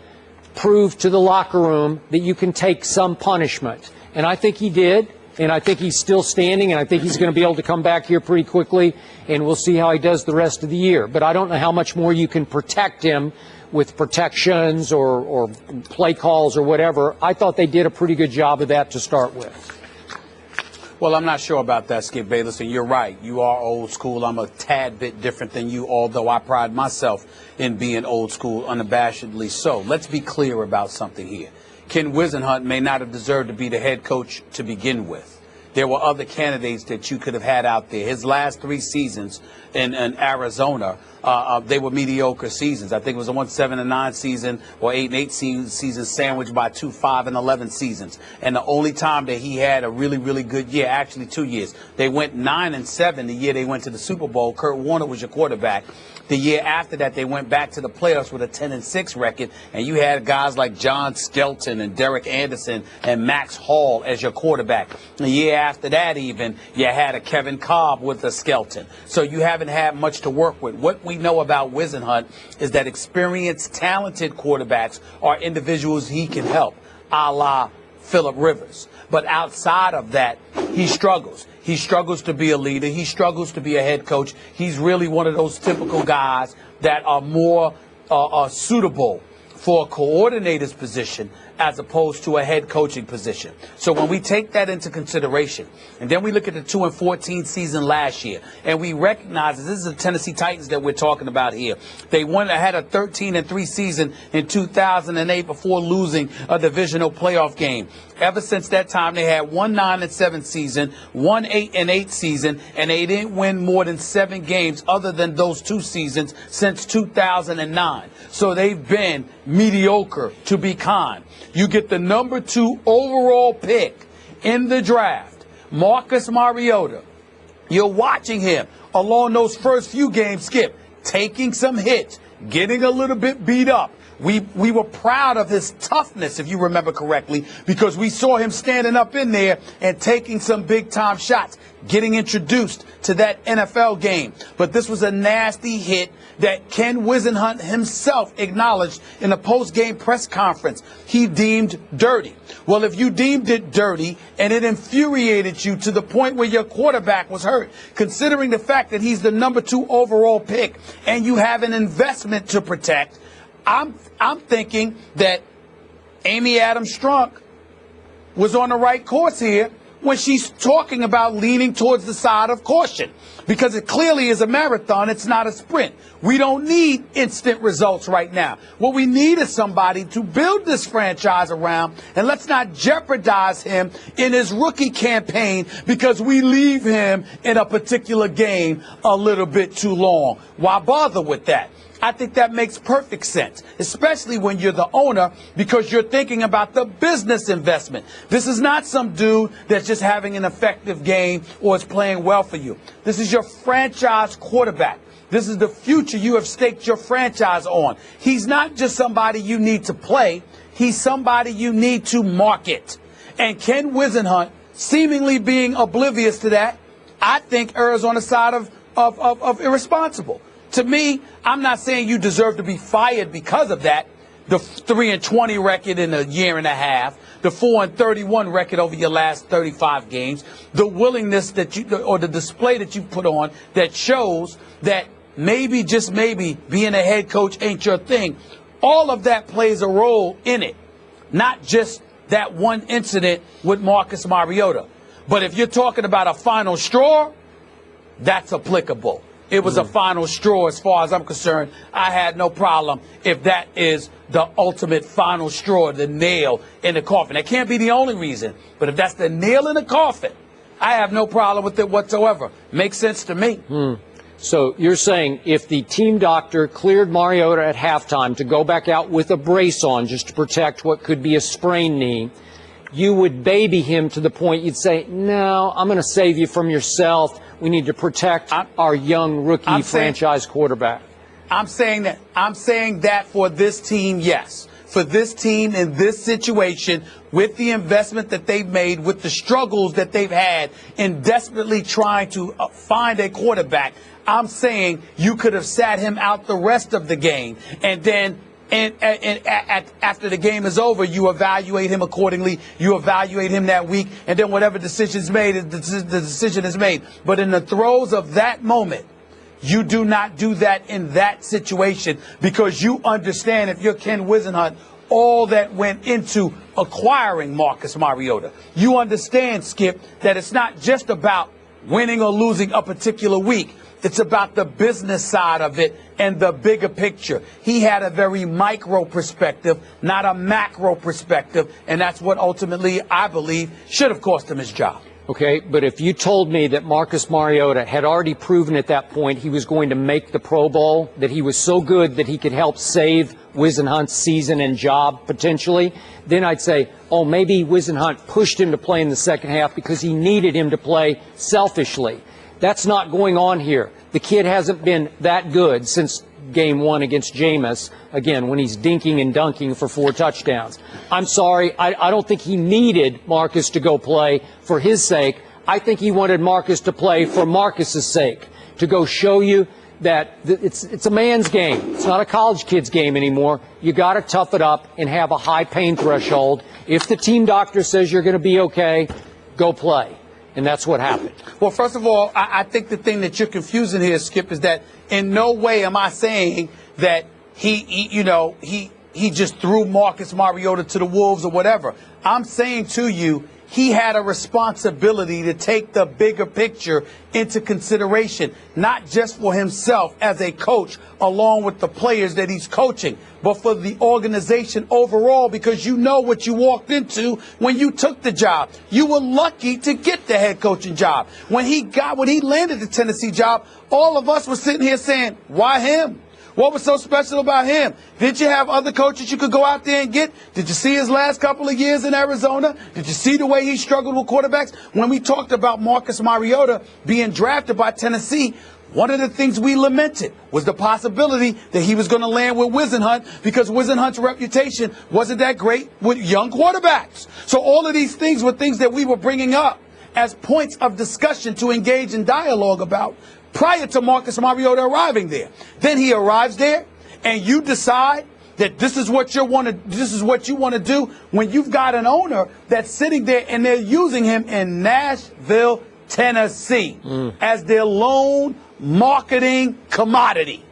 E: prove to the locker room that you can take some punishment. And I think he did. And I think he's still standing, and I think he's going to be able to come back here pretty quickly, and we'll see how he does the rest of the year. But I don't know how much more you can protect him with protections or play calls or whatever. I thought they did a pretty good job of that to start with.
B: Well, I'm not sure about that, Skip Bayless, and you're right. You are old school. I'm a tad bit different than you, although I pride myself in being old school, unabashedly so. Let's be clear about something here. Ken Whisenhunt may not have deserved to be the head coach to begin with. There were other candidates that you could have had out there. His last 3 seasons in Arizona, they were mediocre seasons. I think it was a 7-9 season or 8-8 season sandwiched by 2 5-11 seasons. And the only time that he had a really, really good year, actually 2 years, they went 9-7 the year they went to the Super Bowl. Kurt Warner was your quarterback. The year after that, they went back to the playoffs with a 10-6 record, and you had guys like John Skelton and Derek Anderson and Max Hall as your quarterback. The year after that, even, you had a Kevin Cobb with a Skelton. So you haven't had much to work with. What we know about Whisenhunt is that experienced, talented quarterbacks are individuals he can help, a la Phillip Rivers. But outside of that, he struggles. He struggles to be a leader. He struggles to be a head coach. He's really one of those typical guys that are more suitable for a coordinator's position as opposed to a head coaching position. So when we take that into consideration, and then we look at the 2-14 season last year, and we recognize that this is the Tennessee Titans that we're talking about here. They had a 13-3 season in 2008 before losing a divisional playoff game. Ever since that time, they had 1 9-7 season, 1 8-8 season, and they didn't win more than 7 games other than those 2 seasons since 2009. So they've been mediocre, to be kind. You get the number 2 overall pick in the draft, Marcus Mariota. You're watching him along those first few games, Skip, taking some hits, getting a little bit beat up. We were proud of his toughness, if you remember correctly, because we saw him standing up in there and taking some big-time shots, getting introduced to that NFL game. But this was a nasty hit that Ken Whisenhunt himself acknowledged in a post-game press conference he deemed dirty. Well, if you deemed it dirty and it infuriated you to the point where your quarterback was hurt, considering the fact that he's the number 2 overall pick and you have an investment to protect, I'm thinking that Amy Adams Strunk was on the right course here when she's talking about leaning towards the side of caution, because it clearly is a marathon. It's not a sprint. We don't need instant results right now. What we need is somebody to build this franchise around, and let's not jeopardize him in his rookie campaign because we leave him in a particular game a little bit too long. Why bother with that? I think that makes perfect sense, especially when you're the owner, because you're thinking about the business investment. This is not some dude that's just having an effective game or is playing well for you. This is your franchise quarterback. This is the future you have staked your franchise on. He's not just somebody you need to play. He's somebody you need to market. And Ken Whisenhunt, seemingly being oblivious to that, I think errs on the side of irresponsible. To me, I'm not saying you deserve to be fired because of that. The 3-20 record in a year and a half, the 4-31 record over your last 35 games, the willingness that or the display that you put on that shows that maybe, just maybe, being a head coach ain't your thing. All of that plays a role in it, not just that one incident with Marcus Mariota. But if you're talking about a final straw, that's applicable. It was a final straw as far as I'm concerned. I had no problem if that is the ultimate final straw, the nail in the coffin. That can't be the only reason, but if that's the nail in the coffin, I have no problem with it whatsoever. Makes sense to me.
E: So you're saying if the team doctor cleared Mariota at halftime to go back out with a brace on just to protect what could be a sprained knee, you would baby him to the point you'd say, no, I'm going to save you from yourself. We need to protect our young rookie franchise quarterback.
B: I'm saying that for this team, yes. For this team in this situation, with the investment that they've made, with the struggles that they've had in desperately trying to find a quarterback, I'm saying you could have sat him out the rest of the game, and then after the game is over, you evaluate him accordingly. You evaluate him that week, and then whatever decision is made, the decision is made. But in the throes of that moment, You do not do that in that situation because you understand, if you're Ken Whisenhunt, all that went into acquiring Marcus Mariota. You understand, Skip, that it's not just about winning or losing a particular week. It's about the business side of it and the bigger picture. He had a very micro perspective, not a macro perspective, and that's what ultimately, I believe, should have cost him his job.
E: Okay, but if you told me that Marcus Mariota had already proven at that point he was going to make the Pro Bowl, that he was so good that he could help save Whisenhunt's season and job potentially, then I'd say, oh, maybe Whisenhunt pushed him to play in the second half because he needed him to play selfishly. That's not going on here. The kid hasn't been that good since game one against Jameis, again, when he's dinking and dunking for 4 touchdowns. I'm sorry, I don't think he needed Marcus to go play for his sake. I think he wanted Marcus to play for Marcus's sake, to go show you that it's a man's game. It's not a college kid's game anymore. You got to tough it up and have a high pain threshold. If the team doctor says you're going to be okay, go play. And that's what happened.
B: Well, first of all, I think the thing that you're confusing here, Skip, is that in no way am I saying that he just threw Marcus Mariota to the wolves or whatever. I'm saying to you, he had a responsibility to take the bigger picture into consideration, not just for himself as a coach along with the players that he's coaching, but for the organization overall, because you know what you walked into when you took the job. You were lucky to get the head coaching job. When he landed the Tennessee job, all of us were sitting here saying, why him? What was so special about him? Did you have other coaches you could go out there and get? Did you see his last couple of years in Arizona? Did you see the way he struggled with quarterbacks? When we talked about Marcus Mariota being drafted by Tennessee, one of the things we lamented was the possibility that he was going to land with Whisenhunt because Whisenhunt's reputation wasn't that great with young quarterbacks. So all of these things were things that we were bringing up as points of discussion to engage in dialogue about prior to Marcus Mariota arriving there. Then he arrives there, and you decide that this is what you want to do when you've got an owner that's sitting there and they're using him in Nashville, Tennessee as their lone marketing commodity.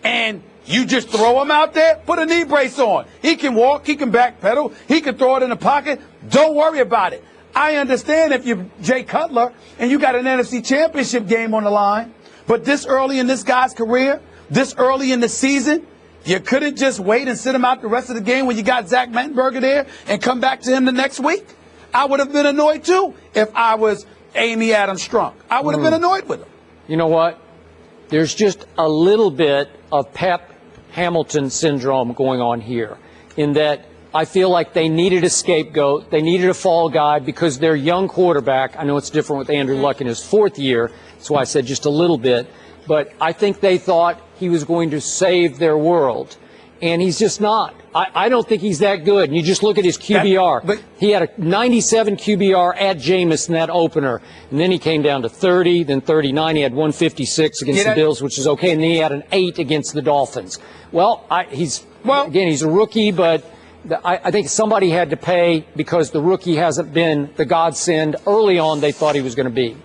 B: And you just throw him out there, put a knee brace on. He can walk, he can backpedal, he can throw it in the pocket. Don't worry about it. I understand if you're Jay Cutler and you got an NFC Championship game on the line, but this early in this guy's career, this early in the season, you couldn't just wait and sit him out the rest of the game when you got Zach Mettenberger there and come back to him the next week. I would have been annoyed, too, if I was Amy Adams Strunk. I would have been annoyed with him.
E: You know what? There's just a little bit of Pep Hamilton syndrome going on here in that I feel like they needed a scapegoat. They needed a fall guy because their young quarterback, I know it's different with Andrew Luck in his 4th year. That's why I said just a little bit. But I think they thought he was going to save their world. And he's just not. I don't think he's that good. And you just look at his QBR. He had a 97 QBR at Jameis in that opener. And then he came down to 30, then 39. He had 156 against the Bills, which is okay. And then he had an 8 against the Dolphins. Well, again, he's a rookie, but I think somebody had to pay because the rookie hasn't been the godsend early on they thought he was going to be.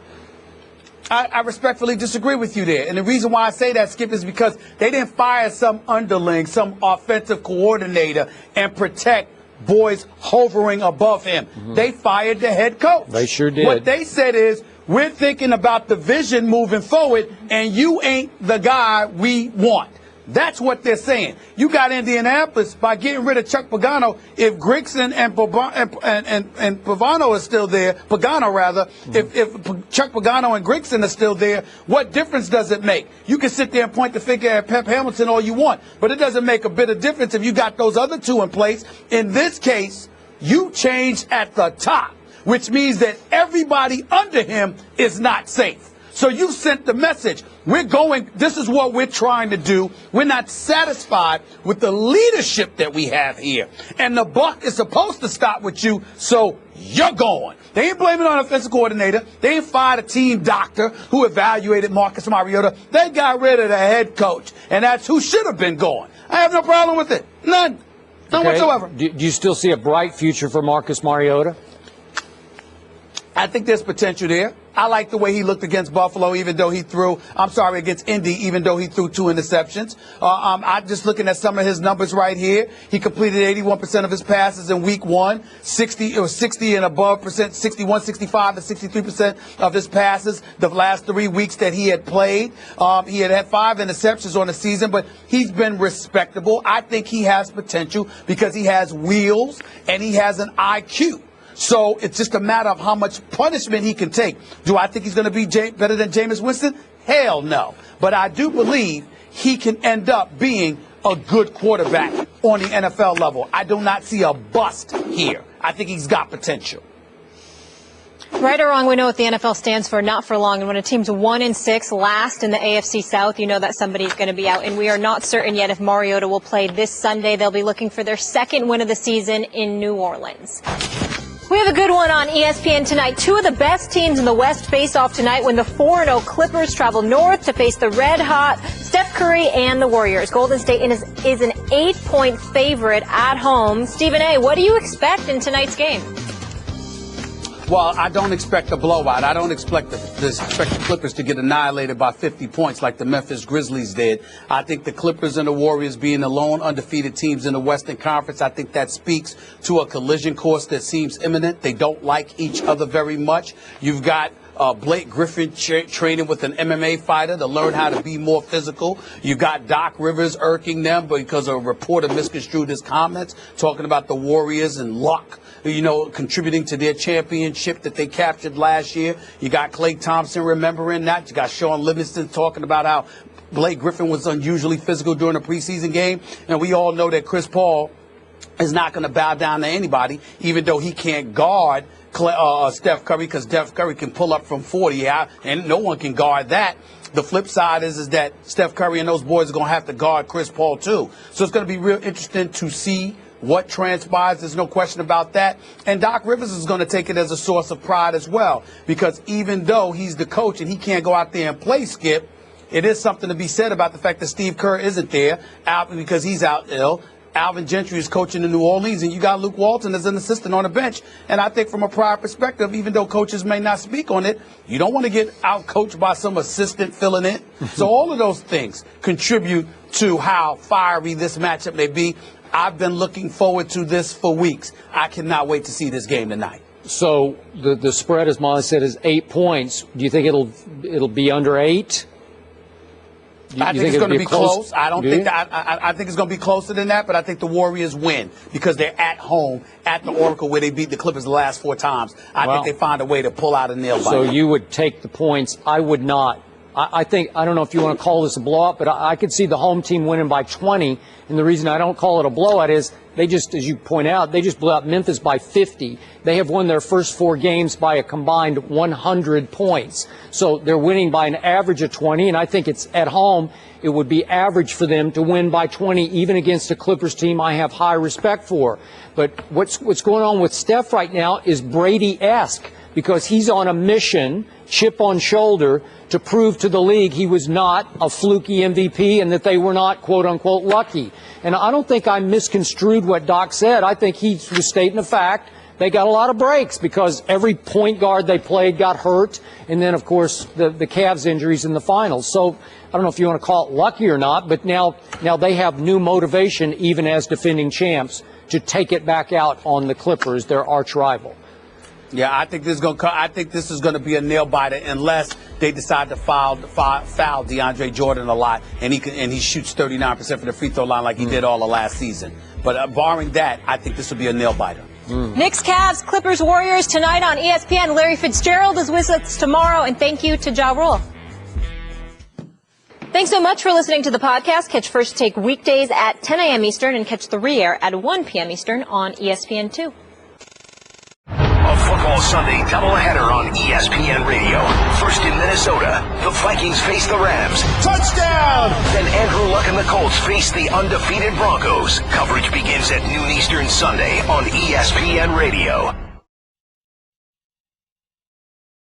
B: I respectfully disagree with you there. And the reason why I say that, Skip, is because they didn't fire some underling, some offensive coordinator, and protect boys hovering above him. They fired the head coach.
E: They sure did.
B: What they said is, we're thinking about the vision moving forward, and you ain't the guy we want. That's what they're saying. You got Indianapolis by getting rid of Chuck Pagano. If Grigson and Pagano is still there, if Chuck Pagano and Grigson are still there, what difference does it make? You can sit there and point the finger at Pep Hamilton all you want, but it doesn't make a bit of difference if you got those other two in place. In this case, you changed at the top, which means that everybody under him is not safe. So you sent the message. This is what we're trying to do. We're not satisfied with the leadership that we have here. And the buck is supposed to stop with you, so you're going. They ain't blaming on an offensive coordinator. They ain't fired a team doctor who evaluated Marcus Mariota. They got rid of the head coach, and that's who should have been going. I have no problem with it. None whatsoever.
E: Do you still see a bright future for Marcus Mariota?
B: I think there's potential there. I like the way he looked against Buffalo, against Indy, even though he threw 2 interceptions. I'm just looking at some of his numbers right here. He completed 81% of his passes in week 1, 60 and above percent, 61, 65, and 63% of his passes the last 3 weeks that he had played. He had 5 interceptions on the season, but he's been respectable. I think he has potential because he has wheels and he has an IQ. So it's just a matter of how much punishment he can take. Do I think he's going to be better than Jameis Winston? Hell no. But I do believe he can end up being a good quarterback on the NFL level. I do not see a bust here. I think he's got potential.
D: Right or wrong, we know what the NFL stands for, not for long. And when a team's 1-6, last in the AFC South, you know that somebody's going to be out. And we are not certain yet if Mariota will play this Sunday. They'll be looking for their second win of the season in New Orleans. We have a good one on ESPN tonight. 2 of the best teams in the West face off tonight when the 4-0 Clippers travel north to face the red-hot Steph Curry and the Warriors. Golden State is an 8-point favorite at home. Stephen A., what do you expect in tonight's game?
B: Well, I don't expect a blowout. I don't expect the Clippers to get annihilated by 50 points like the Memphis Grizzlies did. I think the Clippers and the Warriors being the lone undefeated teams in the Western Conference, I think that speaks to a collision course that seems imminent. They don't like each other very much. You've got Blake Griffin training with an MMA fighter to learn how to be more physical. You got Doc Rivers irking them because a reporter misconstrued his comments, talking about the Warriors and luck, contributing to their championship that they captured last year. You got Klay Thompson remembering that. You got Sean Livingston talking about how Blake Griffin was unusually physical during a preseason game. And we all know that Chris Paul is not going to bow down to anybody, even though he can't guard Steph Curry, because Steph Curry can pull up from 40, and no one can guard that. The flip side is that Steph Curry and those boys are going to have to guard Chris Paul, too. So it's going to be real interesting to see what transpires. There's no question about that. And Doc Rivers is going to take it as a source of pride as well, because even though he's the coach and he can't go out there and play Skip, it is something to be said about the fact that Steve Kerr isn't there because he's out ill. Alvin Gentry is coaching in New Orleans, and you got Luke Walton as an assistant on the bench. And I think from a prior perspective, even though coaches may not speak on it, you don't want to get out-coached by some assistant filling in. So all of those things contribute to how fiery this matchup may be. I've been looking forward to this for weeks. I cannot wait to see this game tonight.
E: So the spread, as Molly said, is 8 points. Do you think it'll be under 8?
B: I think it's going to be close. I think it's going to be closer than that, but I think the Warriors win because they're at home at the Oracle where they beat the Clippers the last 4 times. I think they find a way to pull out a nail biter.
E: So you would take the points. I would not. I don't know if you want to call this a blowout, but I could see the home team winning by 20. And the reason I don't call it a blowout is they just, as you point out, they just blew out Memphis by 50. They have won their first 4 games by a combined 100 points. So they're winning by an average of 20, and I think it's at home. It would be average for them to win by 20, even against a Clippers team I have high respect for. But what's going on with Steph right now is Brady-esque, because he's on a mission, chip on shoulder, to prove to the league he was not a fluky MVP and that they were not, quote-unquote, lucky. And I don't think I misconstrued what Doc said. I think he was stating the fact they got a lot of breaks because every point guard they played got hurt. And then, of course, the Cavs injuries in the finals. So I don't know if you want to call it lucky or not, but now they have new motivation, even as defending champs, to take it back out on the Clippers, their arch rival.
B: Yeah, I think this is going to be a nail biter unless they decide to foul DeAndre Jordan a lot, and he shoots 39% from the free throw line like he did all of last season. But barring that, I think this will be a nail biter.
D: Knicks, Cavs, Clippers, Warriors tonight on ESPN. Larry Fitzgerald is with us tomorrow, and thank you to Ja Rule. Thanks so much for listening to the podcast. Catch First Take weekdays at 10 a.m. Eastern and catch the re-air at 1 p.m. Eastern on ESPN2.
A: A football Sunday doubleheader on ESPN Radio. First in Minnesota, the Vikings face the Rams.
G: Touchdown!
A: Then Andrew Luck and the Colts face the undefeated Broncos. Coverage begins at noon Eastern Sunday on ESPN Radio.